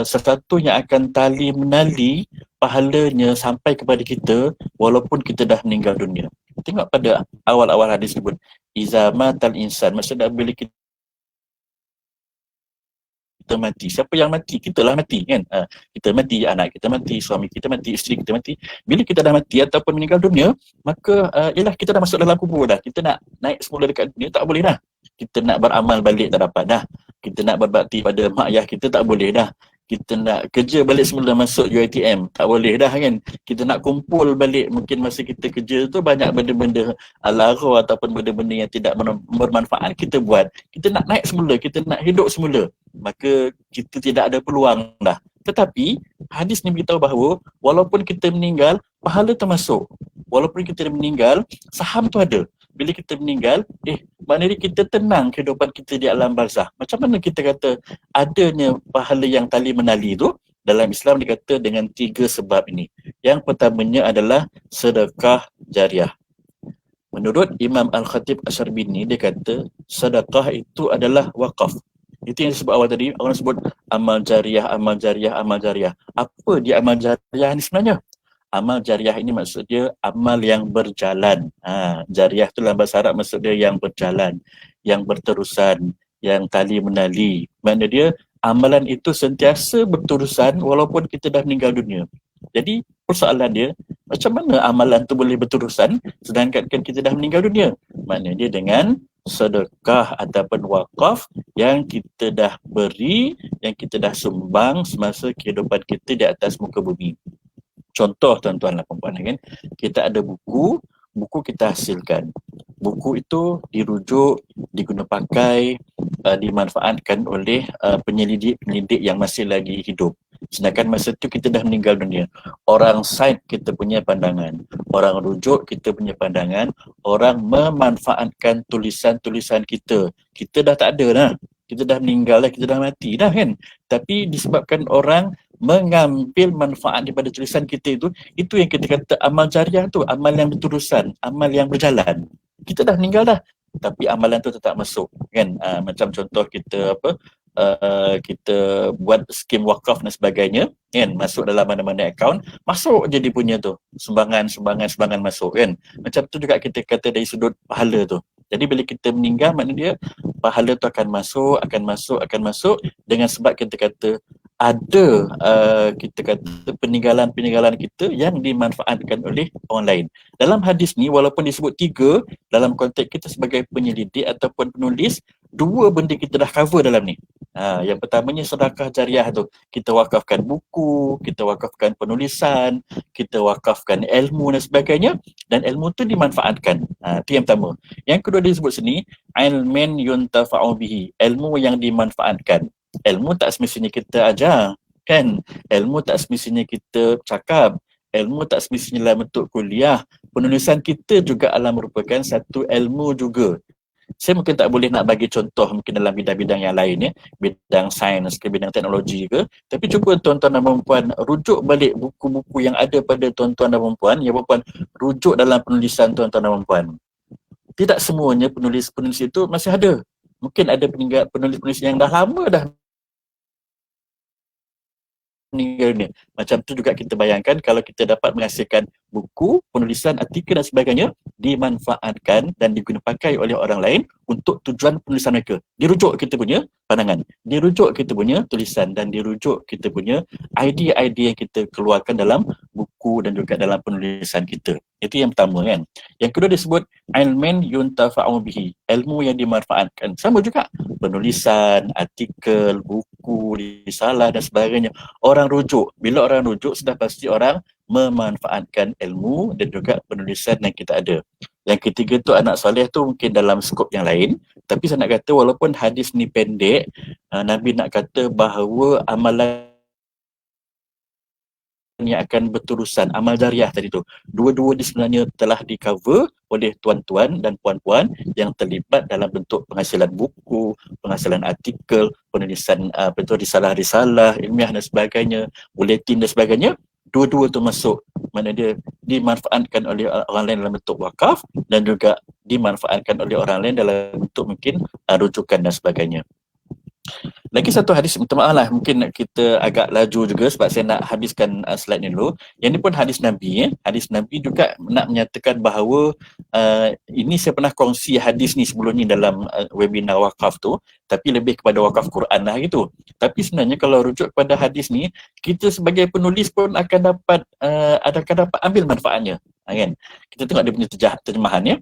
sesuatu yang akan tali menali pahalanya sampai kepada kita walaupun kita dah meninggal dunia. Tengok pada awal-awal hadis sebut iza matal insan, maksudnya bila kita mati. Siapa yang mati? Kita lah mati kan. Kita mati, anak kita mati, suami kita mati, isteri kita mati. Bila kita dah mati ataupun meninggal dunia, maka ialah kita dah masuk dalam kubur dah. Kita nak naik semula dekat dunia tak boleh dah. Kita nak beramal balik tak dapat dah. Kita nak berbakti pada mak ayah kita tak boleh dah. Kita nak kerja balik semula masuk UiTM tak boleh dah kan. Kita nak kumpul balik, mungkin masa kita kerja tu banyak benda-benda lara ataupun benda-benda yang tidak bermanfaat kita buat. Kita nak naik semula, kita nak hidup semula, maka kita tidak ada peluang dah. Tetapi hadis ni beritahu bahawa walaupun kita meninggal, pahala termasuk. Walaupun kita meninggal, saham tu ada. Bila kita meninggal, maknanya kita tenang kehidupan kita di alam barzah. Macam mana kita kata adanya pahala yang tali menali tu? Dalam Islam dikata dengan 3 sebab ini. Yang pertamanya adalah sedekah jariah. Menurut Imam Al-Khatib Asyarbini, dia kata sedekah itu adalah wakaf. Itu yang disebut awal tadi, orang sebut amal jariah, amal jariah, amal jariah. Apa dia amal jariah ni sebenarnya? Amal jariah ini maksud dia amal yang berjalan. Jariah tu dalam bahasa Arab maksud dia yang berjalan, yang berterusan, yang tali menali. Maknanya dia amalan itu sentiasa berterusan walaupun kita dah meninggal dunia. Jadi persoalan dia, macam mana amalan tu boleh berterusan sedangkan kita dah meninggal dunia? Maknanya dia dengan sedekah ataupun wakaf yang kita dah beri, yang kita dah sumbang semasa kehidupan kita di atas muka bumi. Contoh tuan-tuan dan puan-puan kan, kita ada buku kita hasilkan. Buku itu dirujuk, diguna pakai, dimanfaatkan oleh penyelidik yang masih lagi hidup. Sedangkan masa tu kita dah meninggal dunia. Orang cite kita punya pandangan, orang rujuk kita punya pandangan, orang memanfaatkan tulisan-tulisan kita. Kita dah tak ada dah. Kita dah meninggal dah, kita dah mati dah kan. Tapi disebabkan orang mengambil manfaat daripada tulisan kita itu yang kita kata amal jariah tu, amal yang berterusan, amal yang berjalan. Kita dah meninggal dah, tapi amalan tu tetap masuk kan. Macam contoh kita kita buat skim wakaf dan sebagainya kan, masuk dalam mana-mana akaun, masuk je dia punya tu sumbangan masuk kan. Macam tu juga kita kata dari sudut pahala tu. Jadi bila kita meninggal, maknanya dia pahala tu akan masuk dengan sebab kita kata ada kita kata peninggalan kita yang dimanfaatkan oleh orang lain. Dalam hadis ni walaupun disebut 3, dalam konteks kita sebagai penyelidik ataupun penulis, 2 benda kita dah cover dalam ni. Yang pertamanya sedekah jariah tu, kita wakafkan buku, kita wakafkan penulisan, kita wakafkan ilmu dan sebagainya, dan ilmu tu dimanfaatkan. Itu yang pertama. Yang kedua disebut sini ilmin yuntafa'u bihi, ilmu yang dimanfaatkan. Ilmu tak semestinya kita ajar kan, ilmu tak semestinya kita cakap, ilmu tak semestinya dalam bentuk kuliah. Penulisan kita juga adalah merupakan satu ilmu juga. Saya mungkin tak boleh nak bagi contoh mungkin dalam bidang-bidang yang lain ya, bidang sains ke bidang teknologi ke, tapi cuba tuan-tuan dan puan-puan rujuk balik buku-buku yang ada pada tuan-tuan dan puan-puan, ya puan-puan, rujuk dalam penulisan tuan-tuan dan puan-puan. Tidak semuanya penulis-penulis itu masih ada. Mungkin ada penulis-penulis yang dah lama dah meninggal dunia. Macam tu juga kita bayangkan kalau kita dapat menghasilkan buku, penulisan, artikel dan sebagainya, dimanfaatkan dan digunakan pakai oleh orang lain untuk tujuan penulisan mereka. Dirujuk kita punya pandangan, dirujuk kita punya tulisan, dan dirujuk kita punya idea-idea yang kita keluarkan dalam buku dan juga dalam penulisan kita. Itu yang pertama kan. Yang kedua disebut ilmin yuntafa'u bihi, ilmu yang dimanfaatkan. Sama juga penulisan, artikel, buku, risalah dan sebagainya. Orang rujuk. Bila orang rujuk sudah pasti orang memanfaatkan ilmu dan juga penulisan yang kita ada. Yang ketiga tu anak soleh tu mungkin dalam skop yang lain, tapi saya nak kata walaupun hadis ni pendek, Nabi nak kata bahawa amalan yang akan berterusan, amal jariah tadi tu, dua-dua ni sebenarnya telah di cover oleh tuan-tuan dan puan-puan yang terlibat dalam bentuk penghasilan buku, penghasilan artikel, penulisan risalah-risalah ilmiah dan sebagainya, buletin dan sebagainya. Dua-dua tu masuk, mana dia dimanfaatkan oleh orang lain dalam bentuk wakaf dan juga dimanfaatkan oleh orang lain dalam bentuk mungkin rujukan dan sebagainya. Lagi satu hadis, minta maaf lah, mungkin kita agak laju juga sebab saya nak habiskan slide ni dulu. Yang ni pun hadis Nabi. Hadis Nabi juga nak menyatakan bahawa ini saya pernah kongsi hadis ni sebelum ni dalam webinar wakaf tu, tapi lebih kepada wakaf Quran lah gitu. Tapi sebenarnya kalau rujuk kepada hadis ni, kita sebagai penulis pun akan dapat ambil manfaatnya. Kan? Kita tengok dia punya terjemahan ya.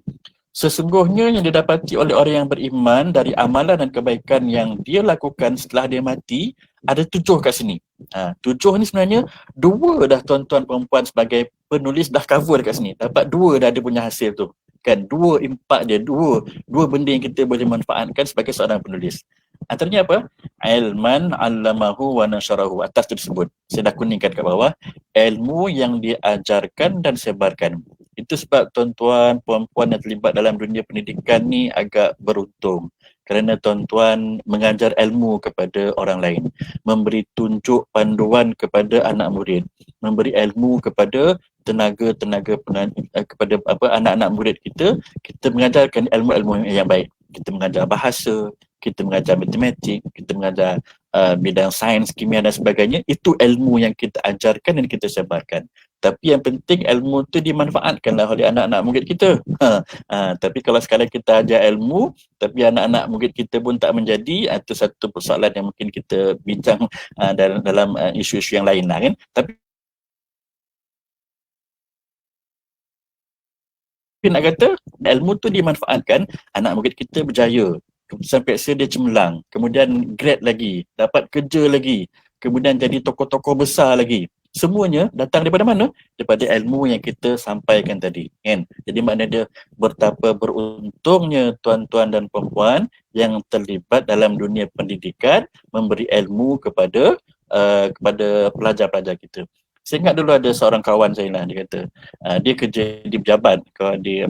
Sesungguhnya yang didapati oleh orang yang beriman dari amalan dan kebaikan yang dia lakukan setelah dia mati, ada 7 kat sini. 7 ni sebenarnya 2 dah tuan-tuan perempuan sebagai penulis dah cover dekat sini. Dapat 2 dah ada punya hasil tu. Kan 2 impak dia, 2 benda yang kita boleh manfaatkan sebagai seorang penulis. Antaranya apa? Ilman 'allamahu wa nasyarahu. Atas tu disebut. Saya dah kuningkan kat bawah. Ilmu yang diajarkan dan sebarkan. Itu sebab tuan-tuan, puan-puan yang terlibat dalam dunia pendidikan ni agak beruntung. Kerana tuan-tuan mengajar ilmu kepada orang lain. Memberi tunjuk panduan kepada anak murid. Memberi ilmu kepada kepada anak-anak murid kita. Kita mengajarkan ilmu-ilmu yang baik. Kita mengajar bahasa, kita mengajar matematik, kita mengajar bidang sains, kimia dan sebagainya. Itu ilmu yang kita ajarkan dan kita sebarkan. Tapi yang penting ilmu tu dimanfaatkanlah oleh anak-anak murid kita. Tapi kalau sekali kita ajar ilmu tapi anak-anak murid kita pun tak menjadi, itu satu persoalan yang mungkin kita bincang dalam isu-isu yang lain lah kan. Tapi nak kata ilmu tu dimanfaatkan, anak murid kita berjaya, sampai dia cemerlang, kemudian grade lagi, dapat kerja lagi, kemudian jadi tokoh-tokoh besar lagi. Semuanya datang daripada mana? Daripada ilmu yang kita sampaikan tadi, kan? Jadi maknanya dia betapa beruntungnya tuan-tuan dan puan-puan yang terlibat dalam dunia pendidikan memberi ilmu kepada pelajar-pelajar kita. Saya ingat dulu ada seorang kawan saya lah, dia kata dia kerja di pejabat, kalau dia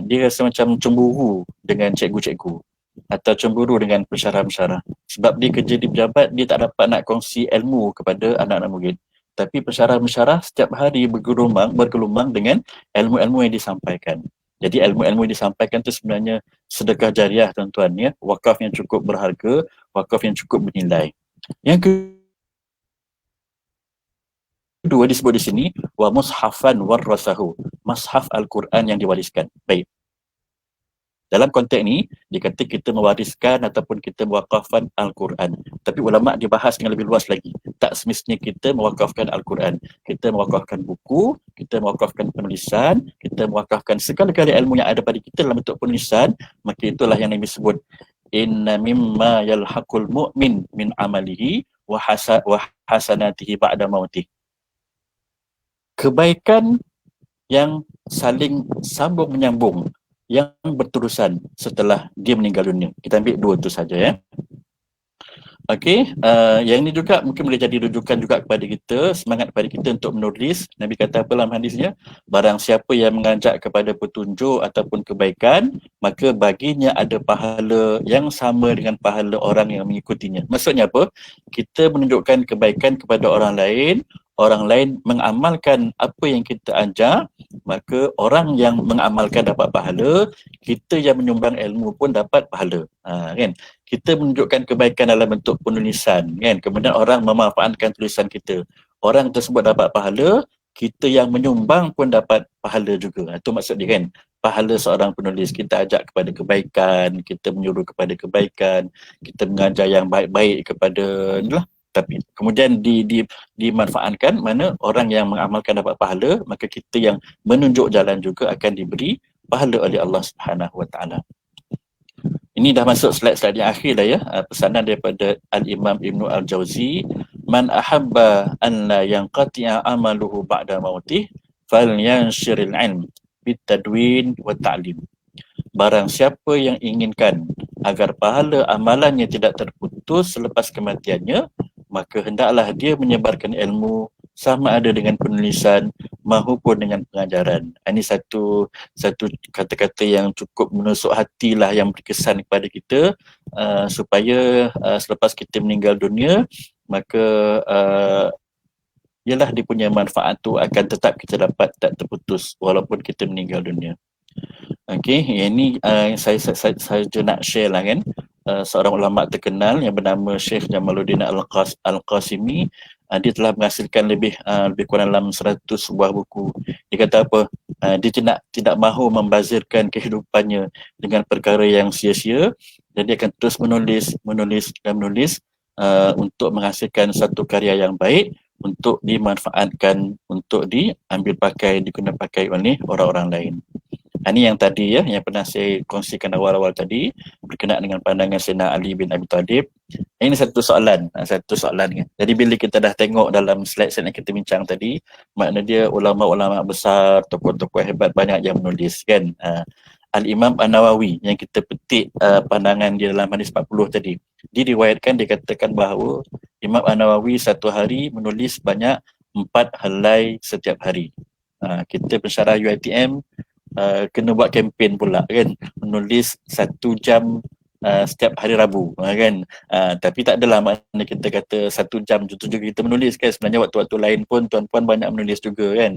dia rasa macam cemburu dengan cikgu-cikgu atau cemburu dengan pensyarah-pensyarah. Sebab dia kerja di pejabat, dia tak dapat nak kongsi ilmu kepada anak-anak murid. Tapi pensyarah-pensyarah setiap hari bergelumang dengan ilmu-ilmu yang disampaikan. Jadi ilmu-ilmu yang disampaikan itu sebenarnya sedekah jariah tuan-tuan ya, wakaf yang cukup berharga, wakaf yang cukup bernilai. Yang kedua disebut di sini wa mushafan warasahu, mushaf Al-Quran yang diwariskan. Baik. Dalam konteks ni, dikata kita mewariskan ataupun kita mewakafkan Al-Quran. Tapi ulama' dibahas dengan lebih luas lagi. Tak semestinya kita mewakafkan Al-Quran. Kita mewakafkan buku, kita mewakafkan penulisan, kita mewakafkan segala-gala ilmu yang ada pada kita dalam bentuk penulisan, maka itulah yang Nabi sebut. Inna mimma yalhaqul mu'min min amalihi wa hasanatihi ba'da mautih. Kebaikan yang saling sambung menyambung, yang berterusan setelah dia meninggal dunia. Kita ambil dua tu saja ya. Okey, yang ini juga mungkin boleh jadi rujukan juga kepada kita, semangat kepada kita untuk menulis. Nabi kata apa dalam hadisnya? Barang siapa yang mengajak kepada petunjuk ataupun kebaikan, maka baginya ada pahala yang sama dengan pahala orang yang mengikutinya. Maksudnya apa? Kita menunjukkan kebaikan kepada orang lain mengamalkan apa yang kita ajar, maka orang yang mengamalkan dapat pahala, kita yang menyumbang ilmu pun dapat pahala. Kan? Kita menunjukkan kebaikan dalam bentuk penulisan, kan? Kemudian orang memanfaatkan tulisan kita. Orang tersebut dapat pahala, kita yang menyumbang pun dapat pahala juga. Itu maksud dia kan? Pahala seorang penulis, kita ajak kepada kebaikan, kita menyuruh kepada kebaikan, kita mengajar yang baik-baik kepada inilah. Tapi kemudian dimanfaatkan, mana orang yang mengamalkan dapat pahala, maka kita yang menunjuk jalan juga akan diberi pahala oleh Allah Subhanahu Wa Taala. Ini dah masuk slide-slide yang akhir dah ya. Pesanan daripada Al-Imam Ibnu Al-Jauzi, man ahabba an la yanqati'a amaluhu ba'da mautih falyanshiril ilm bitadwin wa ta'lim. Barang siapa yang inginkan agar pahala amalannya tidak terputus selepas kematiannya, maka hendaklah dia menyebarkan ilmu sama ada dengan penulisan maupun dengan pengajaran. Ini satu kata-kata yang cukup menusuk hatilah, yang berkesan kepada kita, supaya selepas kita meninggal dunia, maka ialah dia punya manfaat tu akan tetap kita dapat, tak terputus walaupun kita meninggal dunia. Okey, yang ni saya nak share lah kan. Seorang ulama terkenal yang bernama Syekh Jamaluddin Al-Qasimi, dia telah menghasilkan lebih kurang dalam 100 buah buku. Dia kata apa? Dia tidak mahu membazirkan kehidupannya dengan perkara yang sia-sia, dan dia akan terus menulis untuk menghasilkan satu karya yang baik untuk dimanfaatkan, untuk diambil pakai, diguna pakai oleh orang-orang lain. Ini yang tadi ya, yang pernah saya kongsikan awal-awal tadi berkenaan dengan pandangan Sayyidina Ali bin Abi Talib. Ini satu soalan kan. Jadi bila kita dah tengok dalam slide-slide yang kita bincang tadi, makna dia ulama-ulama besar, tokoh-tokoh hebat banyak yang menulis kan. Al-Imam An-Nawawi yang kita petik pandangan dia dalam hadis 40 tadi, diriwayatkan, dikatakan bahawa Imam An-Nawawi satu hari menulis banyak 4 helai setiap hari. Kita pensyarah UiTM kena buat kempen pula kan, menulis 1 jam setiap hari Rabu kan. Tapi tak adalah makna kita kata 1 jam tu juga kita menulis kan. Sebenarnya waktu-waktu lain pun tuan-puan banyak menulis juga kan.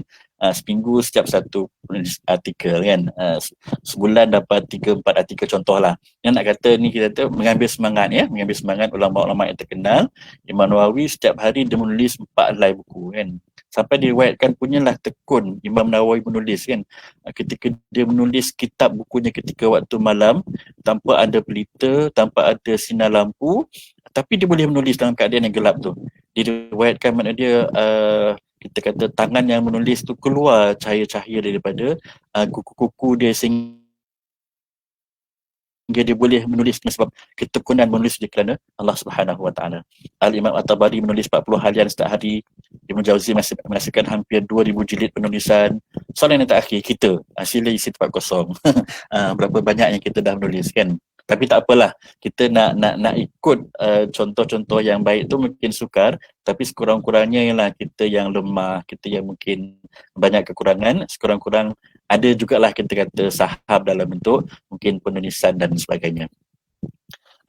Seminggu setiap satu menulis artikel kan. Sebulan dapat 3-4 artikel contohlah. Yang nak kata ni kita mengambil semangat ulama-ulama yang terkenal. Imam Nawawi setiap hari dia menulis 4 helai buku kan. Sampai diriwayatkan punyalah tekun Imam Nawawi menulis kan, ketika dia menulis kitab bukunya ketika waktu malam, tanpa ada pelita, tanpa ada sinar lampu, tapi dia boleh menulis dalam keadaan yang gelap tu. Diriwayatkan makna dia kita kata tangan yang menulis tu keluar cahaya-cahaya daripada kuku-kuku dia, sehingga dia boleh menulisnya sebab ketekunan menulis dia kerana Allah Subhanahu Wa Taala. Al-Imam At-Tabari menulis 40 harian setiap hari. Ibn Jauzi menghasilkan hampir 2000 jilid penulisan. Soalan yang terakhir, kita sila isi tempat kosong. Berapa banyak yang kita dah menulis kan? Tapi tak apalah, kita nak ikut contoh-contoh yang baik tu mungkin sukar, tapi sekurang-kurangnya ialah kita yang lemah, kita yang mungkin banyak kekurangan, sekurang-kurang ada jugalah kita kata sahab dalam bentuk mungkin penulisan dan sebagainya.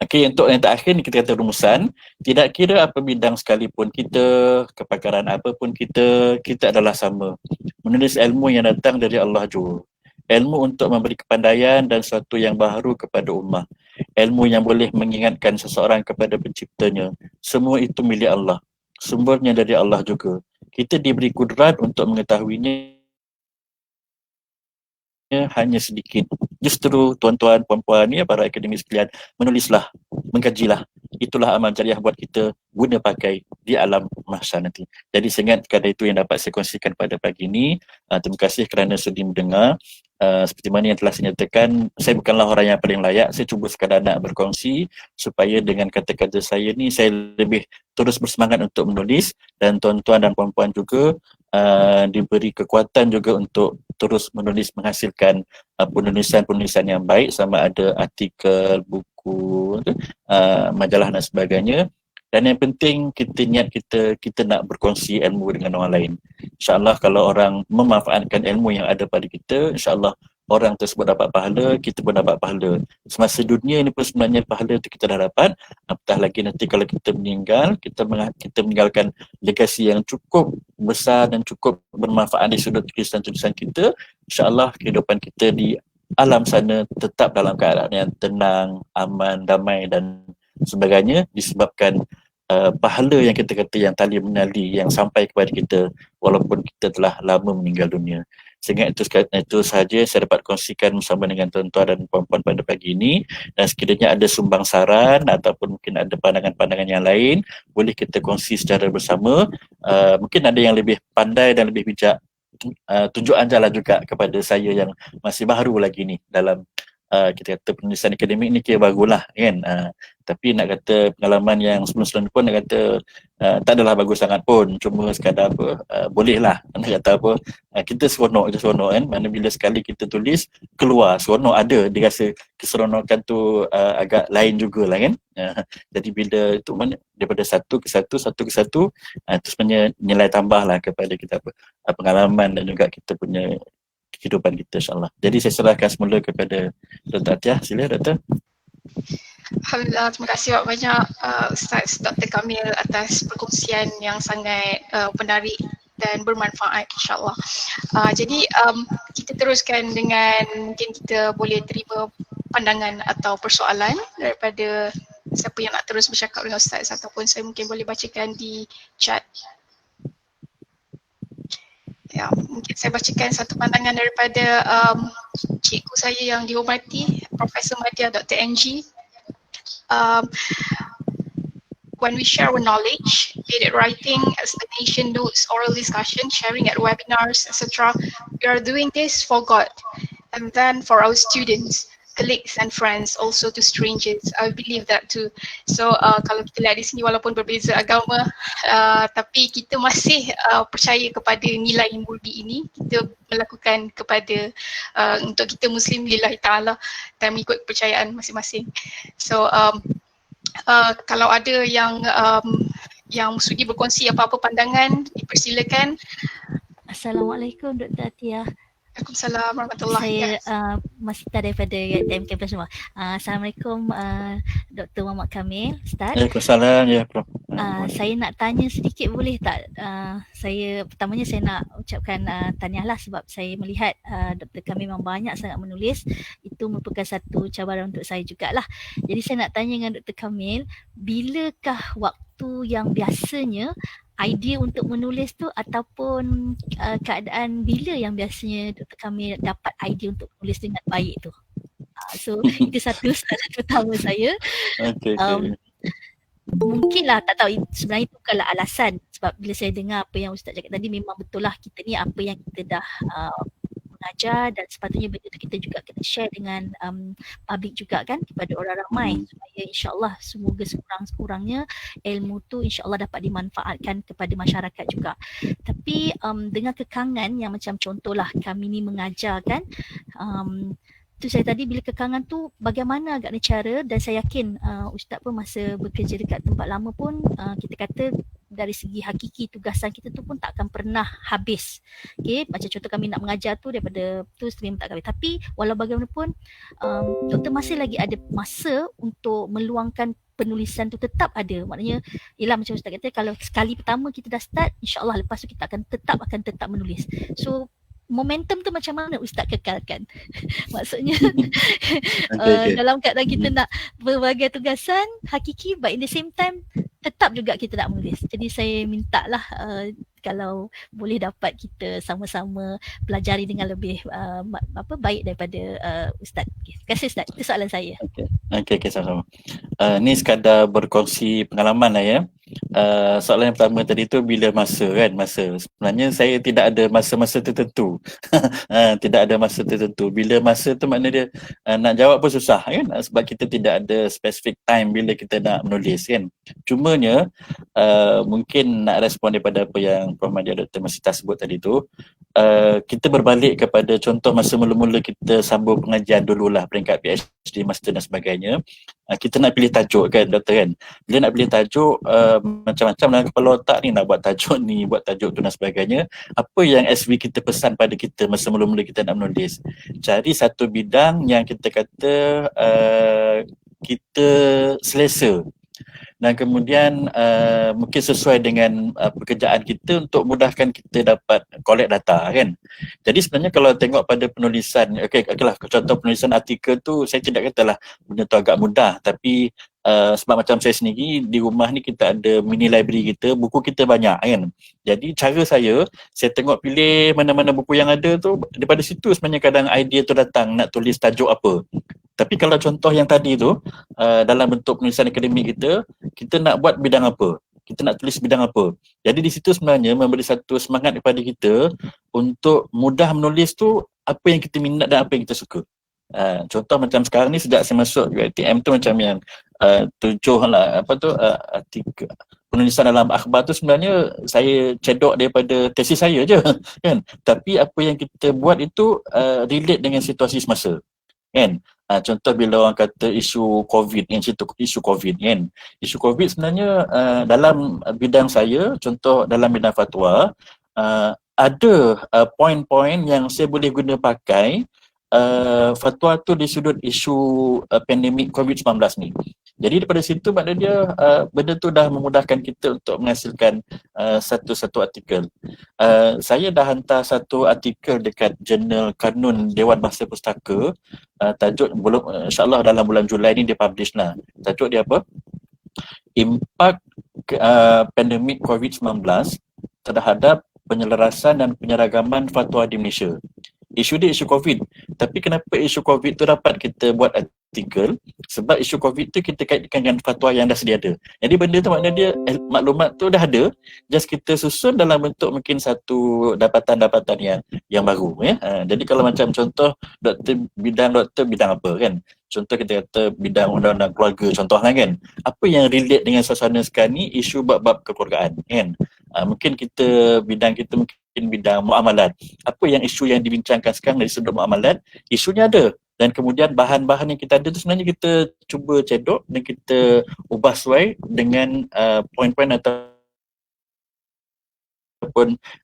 Okey, untuk yang terakhir ni kita kata rumusan, tidak kira apa bidang sekalipun kita, kepakaran apa pun kita adalah sama. Menulis ilmu yang datang dari Allah jua. Ilmu untuk memberi kepandaian dan sesuatu yang baru kepada ummah. Ilmu yang boleh mengingatkan seseorang kepada penciptanya. Semua itu milik Allah. Sumbernya dari Allah juga. Kita diberi kudrat untuk mengetahuinya hanya sedikit. Justru tuan-tuan, puan-puan ni, para akademik sekalian, menulislah, mengkajilah. Itulah amal jariah buat kita guna pakai di alam mahsyar nanti. Jadi saya ingat kerana itu yang dapat saya kongsikan pada pagi ini. Terima kasih kerana sudi mendengar. Seperti mana yang telah saya nyatakan, saya bukanlah orang yang paling layak. Saya cuba sekadar nak berkongsi supaya dengan kata-kata saya ni saya lebih terus bersemangat untuk menulis, dan tuan-tuan dan puan-puan juga diberi kekuatan juga untuk terus menulis, menghasilkan penulisan-penulisan yang baik, sama ada artikel, buku, majalah dan sebagainya. Dan yang penting kita niat kita nak berkongsi ilmu dengan orang lain. InsyaAllah kalau orang memanfaatkan ilmu yang ada pada kita, InsyaAllah orang tersebut dapat pahala, kita pun dapat pahala. Semasa dunia ni pun sebenarnya pahala tu kita dah dapat. Apatah lagi nanti kalau kita meninggal, kita meninggalkan legasi yang cukup besar dan cukup bermanfaat di sudut tulisan-tulisan kita. InsyaAllah kehidupan kita di alam sana tetap dalam keadaan yang tenang, aman, damai dan sebagainya, disebabkan pahala yang kita kata yang tali menali yang sampai kepada kita walaupun kita telah lama meninggal dunia. Sehingga itu sahaja saya dapat kongsikan bersama dengan tuan-tuan dan puan-puan pada pagi ini. Dan sekiranya ada sumbang saran ataupun mungkin ada pandangan-pandangan yang lain, boleh kita kongsi secara bersama. Mungkin ada yang lebih pandai dan lebih bijak, tunjuk anjaran juga kepada saya yang masih baru lagi ni dalam kita kata penulisan akademik ni kira bagulah kan. Tapi nak kata pengalaman yang sebelum-sebelum pun nak kata tak adalah bagus sangat pun, cuma sekadar apa, boleh lah nak kata apa, kita seronok kan. Mana bila sekali kita tulis keluar seronok, ada dia rasa keseronokan tu agak lain jugalah kan. Jadi bila itu mana daripada satu ke satu itu sebenarnya nilai tambah lah kepada kita pengalaman dan juga kita punya kehidupan kita, insyaAllah. Jadi saya serahkan semula kepada Dr. Atiyah. Sila Dr. Alhamdulillah, terima kasih banyak Ustaz Dr. Kamil atas perkongsian yang sangat menarik dan bermanfaat, insyaAllah. Jadi kita teruskan dengan mungkin kita boleh terima pandangan atau persoalan daripada siapa yang nak terus bercakap dengan Ustaz, ataupun saya mungkin boleh bacakan di chat. Ya, mungkin saya bacakan satu pandangan daripada cikgu saya yang dihormati, Profesor Madya Dr. NG. When we share our knowledge, be it writing, explanation notes, oral discussion, sharing at webinars, etc., we are doing this for God and then for our students, colleagues and friends, also to strangers. I believe that too. So kalau kita lihat di sini walaupun berbeza agama, tapi kita masih percaya kepada nilai murni ini. Kita melakukan kepada untuk kita Muslim lillahi ta'ala dan mengikut kepercayaan masing-masing. So kalau ada yang sudi berkongsi apa-apa pandangan, dipersilakan. Assalamualaikum Dr. Atiyah. Waalaikumsalam warahmatullahi wabarakatuh. Saya Masita daripada TM Campus semua. Assalamualaikum Dr. Muhammad Kamil, Ustaz. Waalaikumsalam ya Prof. Saya nak tanya sedikit boleh tak? Pertamanya saya nak ucapkan tahniahlah sebab saya melihat Dr. Kamil memang banyak sangat menulis. Itu merupakan satu cabaran untuk saya jugalah. Jadi saya nak tanya dengan Dr. Kamil, bilakah waktu yang biasanya idea untuk menulis tu ataupun keadaan bila yang biasanya Dr. Kamil dapat idea untuk menulis dengan baik tu? So itu satu soalan pertama saya. Okey. Mungkinlah tak tahu sebenarnya itu bukanlah alasan, sebab bila saya dengar apa yang Ustaz cakap tadi, memang betul lah kita ni apa yang kita dah mengajar, dan sepatutnya benda tu kita juga kena share dengan public juga kan, kepada orang ramai, supaya insyaAllah semoga sekurang-kurangnya ilmu tu insyaAllah dapat dimanfaatkan kepada masyarakat juga. Tapi dengan kekangan yang macam contohlah kami ni mengajar kan, tu saya tadi bila kekangan tu bagaimana agaknya cara, dan saya yakin Ustaz pun masa bekerja dekat tempat lama pun kita kata dari segi hakiki tugasan kita tu pun tak akan pernah habis. Okay, macam contoh kami nak mengajar tu daripada tu stream tak habis. Tapi walau bagaimanapun doktor masih lagi ada masa untuk meluangkan penulisan tu, tetap ada. Maknanya ialah macam Ustaz kata, kalau sekali pertama kita dah start, insyaAllah lepas tu kita akan tetap menulis. So momentum tu macam mana Ustaz kekalkan? Maksudnya dalam keadaan kita nak berbagai tugasan hakiki, but in the same time tetap juga kita nak menulis. Jadi saya minta lah kalau boleh dapat kita sama-sama pelajari dengan lebih baik daripada Ustaz. Terima kasih Ustaz. Itu soalan saya. Okey, sama-sama. Ni sekadar berkongsi pengalaman lah ya. Soalan yang pertama tadi tu bila masa kan, masa. Sebenarnya saya tidak ada masa-masa tertentu. Tidak ada masa tertentu. Bila masa tu maknanya dia nak jawab pun susah kan, sebab kita tidak ada specific time bila kita nak menulis kan. Cumanya mungkin nak respon daripada apa yang Prof. Madia Dr. Masita sebut tadi tu, kita berbalik kepada contoh masa mula-mula kita sambung pengajian dululah, peringkat PhD, master dan sebagainya. Kita nak pilih tajuk kan doktor kan. Bila nak pilih tajuk, macam-macam dalam kepala otak ni, nak buat tajuk ni, buat tajuk tu dan sebagainya. Apa yang SV kita pesan pada kita masa mula-mula kita nak menulis? Cari satu bidang yang kita kata kita selesa, dan kemudian mungkin sesuai dengan pekerjaan kita untuk mudahkan kita dapat collect data kan. Jadi sebenarnya kalau tengok pada penulisan, okeylah contoh penulisan artikel tu, saya tidak katalah benda tu agak mudah, tapi sebab macam saya sendiri di rumah ni kita ada mini library kita, buku kita banyak kan. Jadi cara saya tengok pilih mana-mana buku yang ada tu, daripada situ sebenarnya kadang idea tu datang nak tulis tajuk apa. Tapi kalau contoh yang tadi tu, dalam bentuk penulisan akademik kita nak buat bidang apa? Kita nak tulis bidang apa? Jadi di situ sebenarnya memberi satu semangat kepada kita untuk mudah menulis tu apa yang kita minat dan apa yang kita suka. Contoh macam sekarang ni sejak saya masuk UiTM tu macam yang artikel penulisan dalam akhbar tu sebenarnya saya cedok daripada tesis saya je kan. Tapi apa yang kita buat itu relate dengan situasi semasa kan. Contoh bila orang kata isu COVID kan, isu COVID kan. Isu COVID sebenarnya dalam bidang saya, contoh dalam bidang fatwa, ada poin-poin yang saya boleh guna pakai fatwa tu di sudut isu pandemik COVID-19 ni. Jadi daripada situ maknanya dia benda tu dah memudahkan kita untuk menghasilkan satu artikel. Saya dah hantar satu artikel dekat jurnal Kanun Dewan Bahasa Pustaka, tajuk insyaAllah dalam bulan Julai ni dia publish lah. Tajuk dia apa? Impak pandemik COVID-19 terhadap penyelarasan dan penyeragaman fatwa di Malaysia. Isu dia isu COVID. Tapi kenapa isu COVID tu dapat kita buat artikel? Sebab isu COVID tu kita kaitkan dengan fatwa yang dah sedia ada. Jadi benda tu maknanya dia maklumat tu dah ada, just kita susun dalam bentuk mungkin satu dapatan-dapatan yang baru ya. Jadi kalau macam contoh bidang apa kan? Contoh kita kata bidang undang-undang keluarga contohlah kan. Apa yang relate dengan suasana sekarang ni, isu bab-bab kekeluargaan kan. Mungkin bidang kita bidang muamalat. Apa yang isu yang dibincangkan sekarang dari sudut muamalat, isunya ada. Dan kemudian bahan-bahan yang kita ada tu sebenarnya kita cuba cedok dan kita ubah sesuai dengan poin-poin ataupun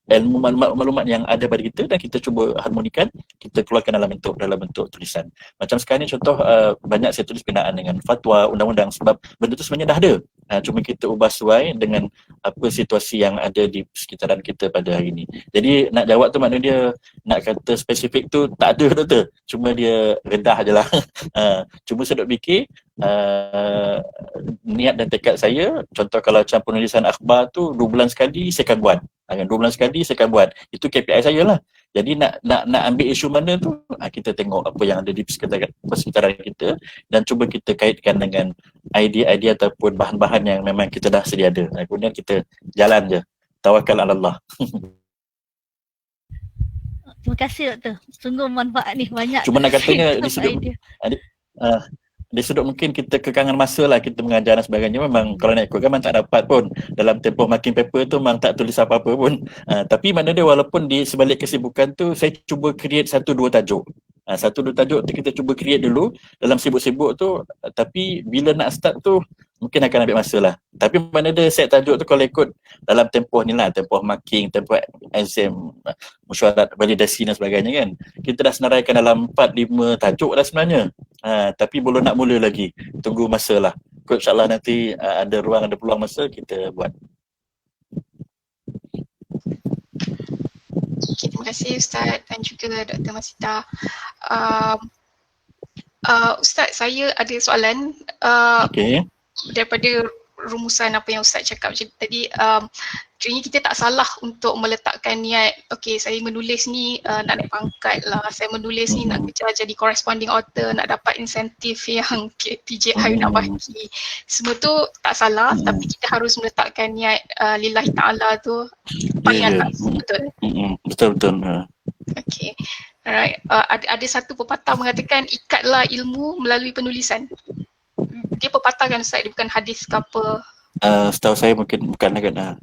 ilmu maklumat yang ada pada kita, dan kita cuba harmonikan, kita keluarkan dalam bentuk tulisan. Macam sekarang ni contoh banyak saya tulis berkenaan dengan fatwa, undang-undang, sebab benda tu sebenarnya dah ada. Cuma kita ubah sesuai dengan apa situasi yang ada di sekitaran kita pada hari ini. Jadi nak jawab tu maknanya dia nak kata spesifik tu tak ada doktor. Cuma dia redah je lah. Cuma saya duk fikir niat dan tekad saya, contoh kalau macam penulisan akhbar tu 2 bulan sekali saya akan buat. 2 bulan sekali saya akan buat. Itu KPI saya lah. Jadi nak ambil isu mana tu, kita tengok apa yang ada di persekitaran kita dan cuba kita kaitkan dengan idea-idea ataupun bahan-bahan yang memang kita dah sedia ada. Kemudian kita jalan je. Tawakal ala Allah. Terima kasih doktor. Sungguh manfaat ni banyak. Cuma nak katanya di sudut idea. di sudut mungkin kita kekangan masa lah kita mengajar dan sebagainya, memang kalau nak ikut kan memang tak dapat pun dalam tempoh marking paper tu memang tak tulis apa-apa pun, tapi mana dia walaupun di sebalik kesibukan tu saya cuba create 1-2 tajuk. 1-2 tajuk tu kita cuba create dulu dalam sibuk-sibuk tu, tapi bila nak start tu mungkin akan ambil masa lah. Tapi mana dia set tajuk tu kalau ikut dalam tempoh ni lah, tempoh marking, tempoh exam, mesyuarat, validasi dan sebagainya kan, kita dah senaraikan dalam 4-5 tajuk dah sebenarnya. Tapi belum nak mula lagi, tunggu masa lah. InsyaAllah nanti ada ruang, ada peluang masa kita buat. Okay, terima kasih Ustaz dan juga Dr. Masita. Ustaz, saya ada soalan. Okay. Daripada rumusan apa yang Ustaz cakap tadi, kiranya kita tak salah untuk meletakkan niat, okay saya menulis ni nak naik pangkat lah, saya menulis ni nak kerja jadi corresponding author, nak dapat insentif yang PJI nak bagi. Semua tu tak salah, tapi kita harus meletakkan niat lillahi ta'ala tu paling atas, betul? Betul-betul. Okay. Alright. Ada satu pepatah mengatakan ikatlah ilmu melalui penulisan. Dia pepatah kan Ustaz, dia bukan hadis ke apa? Setahu saya mungkin bukan agak.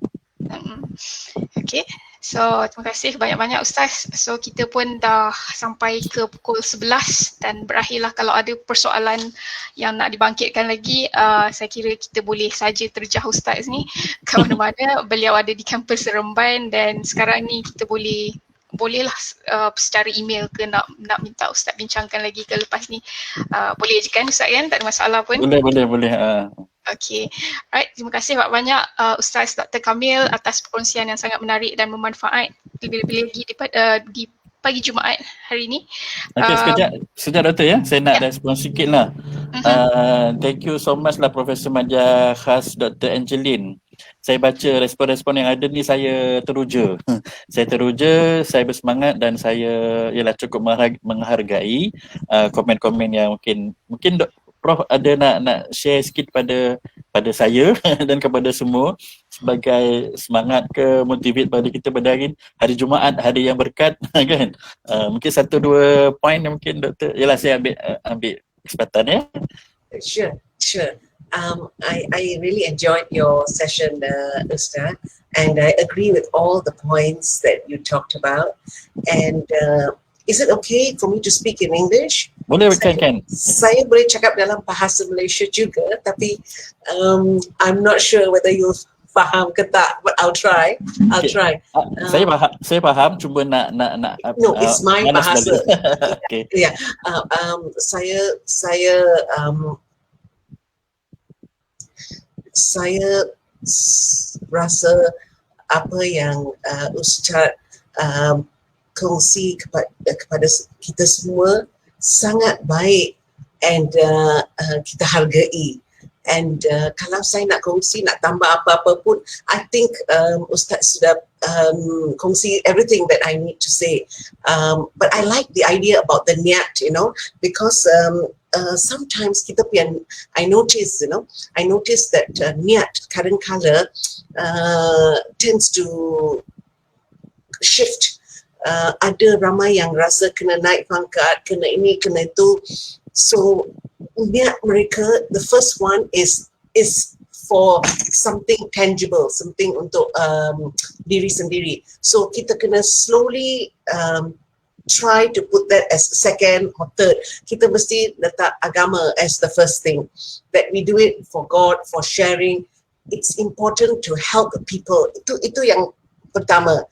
Okay, so terima kasih banyak-banyak Ustaz. So kita pun dah sampai ke pukul 11 dan berakhirlah. Kalau ada persoalan yang nak dibangkitkan lagi, saya kira kita boleh saja terjah Ustaz ni ke mana-mana. Beliau ada di kampus Seremban dan sekarang ni kita bolehlah secara email ke nak minta Ustaz bincangkan lagi ke lepas ni. Boleh je kan Ustaz kan? Tak ada masalah pun. Boleh. Okay. Alright, terima kasih banyak Ustaz Dr. Kamil atas perkongsian yang sangat menarik dan bermanfaat, lebih-lebih lagi di pagi Jumaat hari ini. Okay, sekejap doktor ya. Saya nak respon sikit lah. Thank you so much lah Profesor Madya khas Dr. Angeline. Saya baca respon-respon yang ada ni, saya teruja. Saya bersemangat dan saya cukup menghargai komen-komen yang mungkin Prof ada nak share sikit pada saya dan kepada semua sebagai semangat ke motivate pada kita pada hari Jumaat, hari yang berkat kan. Mungkin 1-2 point yang mungkin doktor, saya ambil kesempatan ya. Sure. I really enjoyed your session, Ustaz, and I agree with all the points that you talked about. And is it okay for me to speak in English? Boleh, kan. Saya boleh cakap dalam bahasa Malaysia juga, tapi I'm not sure whether you'll faham ke tak, but I'll try. Saya faham, cuma nak no, it's my bahasa. Okay. Yeah. Saya rasa apa yang Ustaz kongsi kepada kita semua sangat baik and kita hargai. And kalau saya nak kongsi, nak tambah apa-apa pun, I think Ustaz sudah kongsi everything that I need to say. But I like the idea about the niat, because sometimes kita punya, I notice that niat kadang-kala tends to shift. Ada ramai yang rasa kena naik pangkat, kena ini, kena itu. So niat mereka, the first one is for something tangible, something untuk diri sendiri. So kita kena slowly try to put that as second or third. Kita mesti letak agama as the first thing. That we do it for God, for sharing. It's important to help people. Itu yang pertama.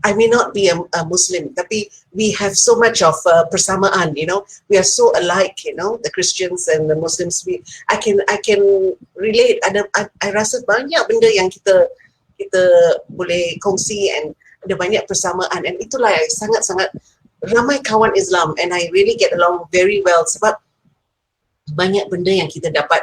I may not be a Muslim, tapi we have so much of persamaan, we are so alike, the Christians and the Muslims. I can relate. I rasa banyak benda yang kita boleh kongsi and ada banyak persamaan, and itulah yang sangat-sangat ramai kawan Islam, and I really get along very well sebab banyak benda yang kita dapat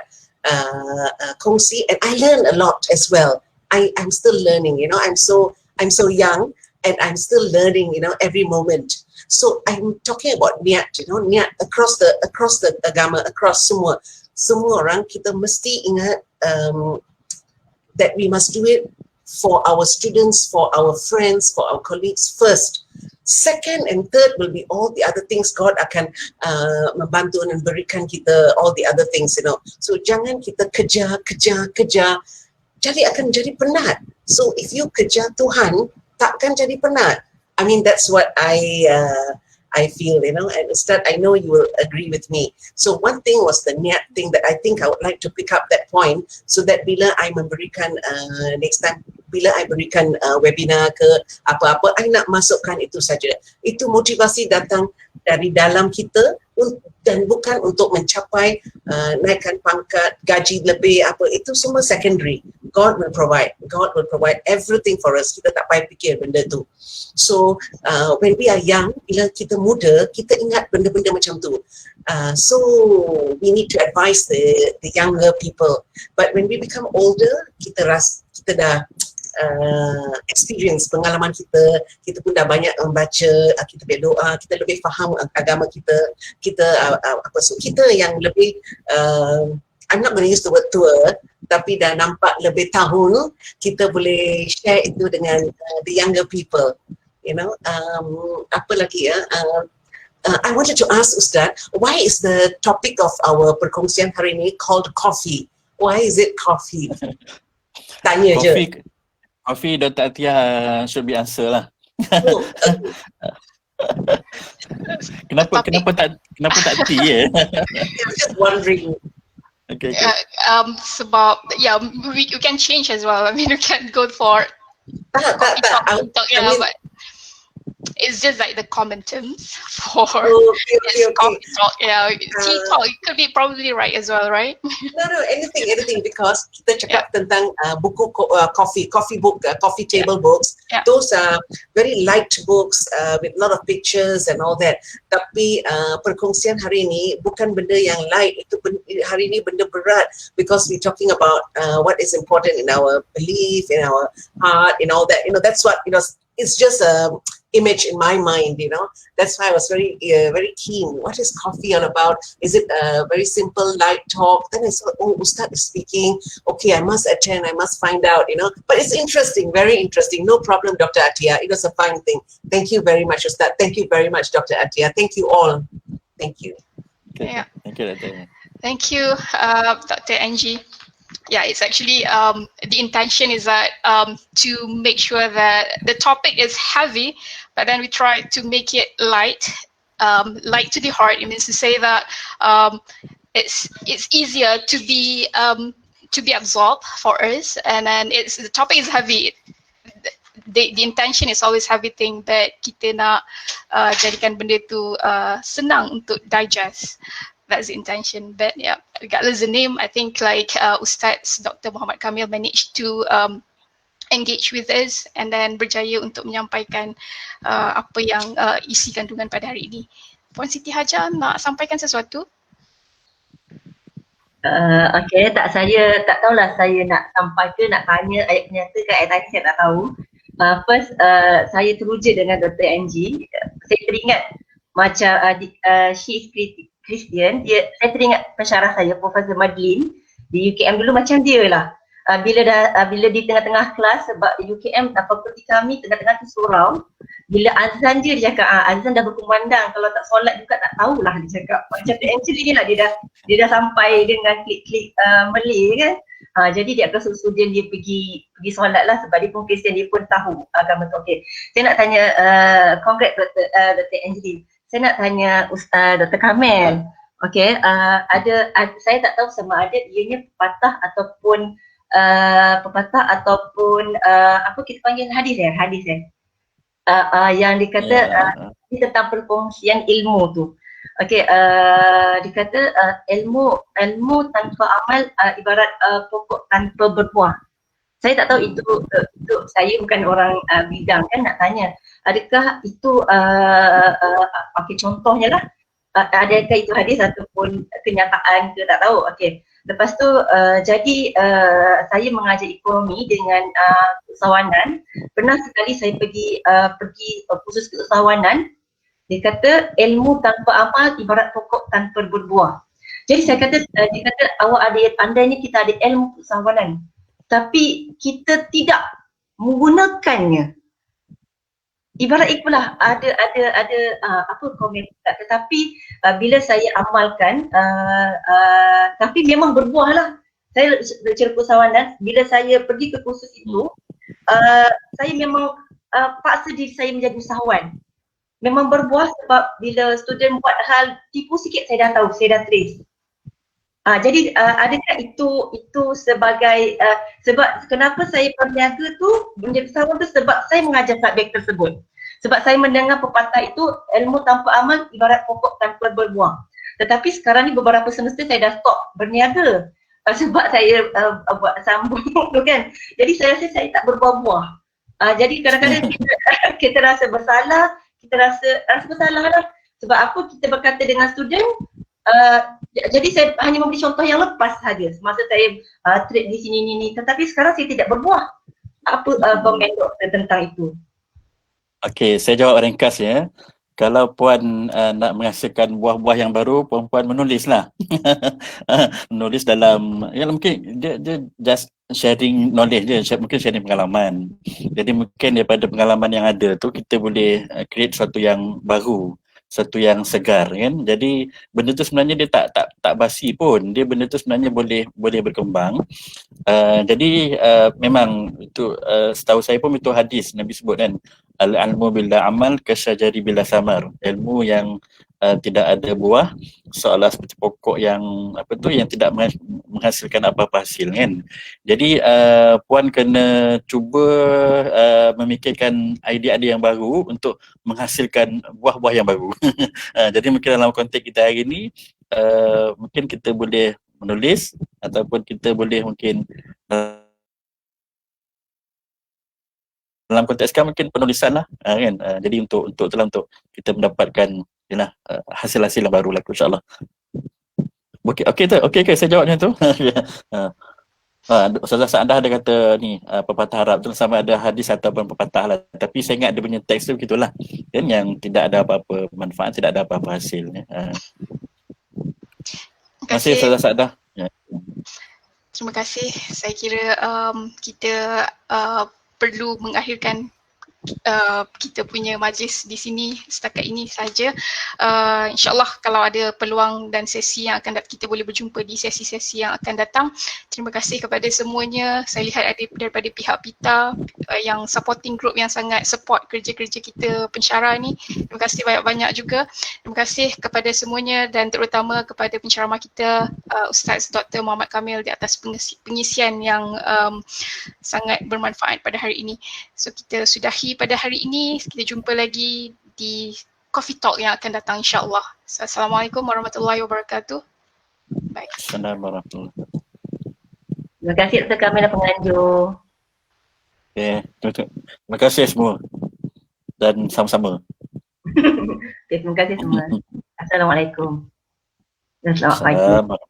kongsi, and I learn a lot as well. I'm still learning, you know. I'm so young and I'm still learning, you know, every moment. So I'm talking about niat, you know, niat across the agama, across semua orang kita mesti ingat that we must do it for our students, for our friends, for our colleagues first. Second and third will be all the other things. God akan membantu dan berikan kita all the other things, you know. So jangan kita kejar, jadi akan jadi penat. So if you kejar Tuhan, takkan jadi penat. I mean, that's what I feel, you know, and Ustaz, I know you will agree with me. So one thing was the niat thing that I think I would like to pick up that point, so that bila I memberikan next time, bila I berikan webinar ke apa-apa, I nak masukkan itu saja. Itu motivasi datang dari dalam kita dan bukan untuk mencapai naikkan pangkat, gaji lebih apa, itu semua secondary. God will provide everything for us. Kita tak payah fikir benda tu. So when we are young, bila kita muda, kita ingat benda-benda macam tu. So we need to advise the younger people. But when we become older, kita dah experience, pengalaman kita pun dah banyak membaca, kita berdoa, kita lebih faham agama kita apa, so kita yang lebih I'm not going to use the word tua, tapi dah nampak lebih tahun, kita boleh share itu dengan the younger people, you know. Apa lagi ya, I wanted to ask Ustaz, why is the topic of our perkongsian hari ini called coffee? Why is it coffee? Tanya je. Coffee, Dr. Atia should be answer lah. Oh, Kenapa tak tea ya? I'm just wondering. Okay. Sebab we can change as well. I mean, you can go for Tak. but it's just like the common terms for Okay. coffee talk. Yeah, tea talk. It could be probably right as well, right? No, anything, because kita cakap tentang buku coffee book, coffee table books. Yeah. Those are very light books with a lot of pictures and all that. Tapi perkongsian hari ini bukan benda yang light, itu hari ini benda berat, because we're talking about what is important in our belief, in our heart, in all that. You know, that's what, you know, it's just a image in my mind, you know. That's why I was very keen. What is coffee all about? Is it a very simple light talk? Then I saw, oh, Ustaz is speaking. Okay, I must attend, I must find out, you know. But it's interesting, very interesting. No problem, Dr. Atia. It was a fine thing. Thank you very much, Ustaz. Thank you very much, Dr. Atia. Thank you all. Thank you. Okay. Yeah. Thank you, Dr. Thank you, Dr. Angie. Yeah, it's actually the intention is that to make sure that the topic is heavy, but then we try to make it light, light to the heart. It means to say that it's easier to be absorbed for us, and then the topic is heavy. The intention is always heavy thing, but kita nak jadikan benda tu senang untuk digest. That's the intention. But yeah, regardless the name, I think like Ustaz Dr. Muhammad Kamil managed to engage with us and then berjaya untuk menyampaikan apa yang isi kandungan pada hari ini. Puan Siti Hajar nak sampaikan sesuatu? Okay, saya tak tahulah saya nak sampai ke nak tanya ayat penyata ke ayat tadi, saya tak tahu. First, saya teruja dengan Dr. Angie. Saya teringat macam she is Christian, saya teringat pensyarah saya, Profesor Madlin di UKM dulu macam dia lah. Bila di tengah-tengah kelas, sebab UKM fakulti kami tengah-tengah tu surau, bila azan je dia cakap, azan dah berkumandang, kalau tak solat juga tak tahulah dia cakap. Macam tu Angel ni lah, dia dah sampai dengan klik-klik Malay kan. Jadi dia akan suruh dia pergi solat lah, sebab dia pun Kristian, dia pun tahu agama tu. Okay, saya nak tanya, congrats Dr. Angeline. Saya nak tanya Dr. Kamil. Okay, saya tak tahu sama ada ianya pepatah ataupun apa kita panggil hadis yang dikata ini tentang perkongsian ilmu tu. Okay, dikata ilmu tanpa amal ibarat pokok tanpa berbuah. Saya tak tahu itu saya bukan orang bidang kan, nak tanya adakah itu okay, contohnya lah adakah itu hadis ataupun kenyataan ke tak tahu. Okey. Lepas tu jadi saya mengajar ekonomi dengan usahawanan. Pernah sekali saya pergi kursus keusahawanan. Dia kata ilmu tanpa amal ibarat pokok tanpa berbuah. Jadi saya kata dia kata awak ada andainya kita ada ilmu keusahawanan tapi kita tidak menggunakannya. Ibarat itulah ada apa komen tak, tetapi bila saya amalkan tapi memang berbuahlah. Saya lecturer keusahawanan, bila saya pergi ke kursus itu saya memang paksa diri saya menjadi usahawan. Memang berbuah sebab bila student buat hal tipu sikit saya dah tahu, saya dah trace. Jadi adakah itu sebagai sebab kenapa saya berniaga tu menjadi usahawan tu sebab saya mengajar subjek tersebut. Sebab saya mendengar pepatah itu ilmu tanpa amal ibarat pokok tanpa berbuah. Tetapi sekarang ni beberapa semester saya dah stop berniaga sebab saya buat sambung tu kan. Jadi saya rasa saya tak berbuah-buah. Jadi kadang-kadang kita rasa bersalah, kita rasa bersalah lah. Sebab apa kita berkata dengan student jadi saya hanya memberi contoh yang lepas saja semasa saya trade di sini ni, tetapi sekarang saya tidak berbuah. Apa komen doktor tentang itu? Okey, saya jawab ringkas ya. Kalau puan nak menghasilkan buah-buah yang baru, puan menulislah. Menulis dalam, ya mungkin dia just sharing knowledge je, mungkin sharing pengalaman. Jadi mungkin daripada pengalaman yang ada tu kita boleh create sesuatu yang baru, satu yang segar kan. Jadi benda tu sebenarnya dia tak basi pun. Dia benda tu sebenarnya boleh berkembang. Jadi memang itu setahu saya pun itu hadis Nabi sebut kan, al-ilmu bila amal kasyajari bila samar. Ilmu yang tidak ada buah seolah seperti pokok yang yang tidak menghasilkan apa-apa hasil kan. Jadi puan kena cuba memikirkan idea-idea yang baru untuk menghasilkan buah-buah yang baru. Jadi mungkin dalam konteks kita hari ni mungkin kita boleh menulis ataupun kita boleh mungkin dalam konteks sekarang mungkin penulisan lah kan. Jadi untuk kita mendapatkan hasil-hasil yang baru lah insyaAllah. Okey saya jawab macam tu. Ustazah Saadah ada kata ni pepatah Arab tu sama ada hadis ataupun pepatah lah. Tapi saya ingat dia punya teks tu begitulah kan, yang tidak ada apa-apa manfaat, tidak ada apa-apa hasil. Terima kasih Ustazah Saadah. Terima kasih. Saya kira kita perlu mengakhirkan kita punya majlis di sini setakat ini saja. InsyaAllah kalau ada peluang dan sesi yang akan kita boleh berjumpa di sesi-sesi yang akan datang. Terima kasih kepada semuanya. Saya lihat ada daripada pihak PITA yang supporting group yang sangat support kerja-kerja kita pensyarah ni. Terima kasih banyak-banyak juga. Terima kasih kepada semuanya dan terutama kepada penceramah kita Ustaz Dr. Muhammad Kamil di atas pengisian yang sangat bermanfaat pada hari ini. So kita sudahi pada hari ini, kita jumpa lagi di Coffee Talk yang akan datang insyaAllah. Assalamualaikum warahmatullahi wabarakatuh. Baik. Assalamualaikum warahmatullahi wabarakatuh. Terima kasih Dr. Kamil dan penganjur. Okay. Terima kasih semua dan sama-sama. Terima kasih semua. Assalamualaikum dan selamat pagi.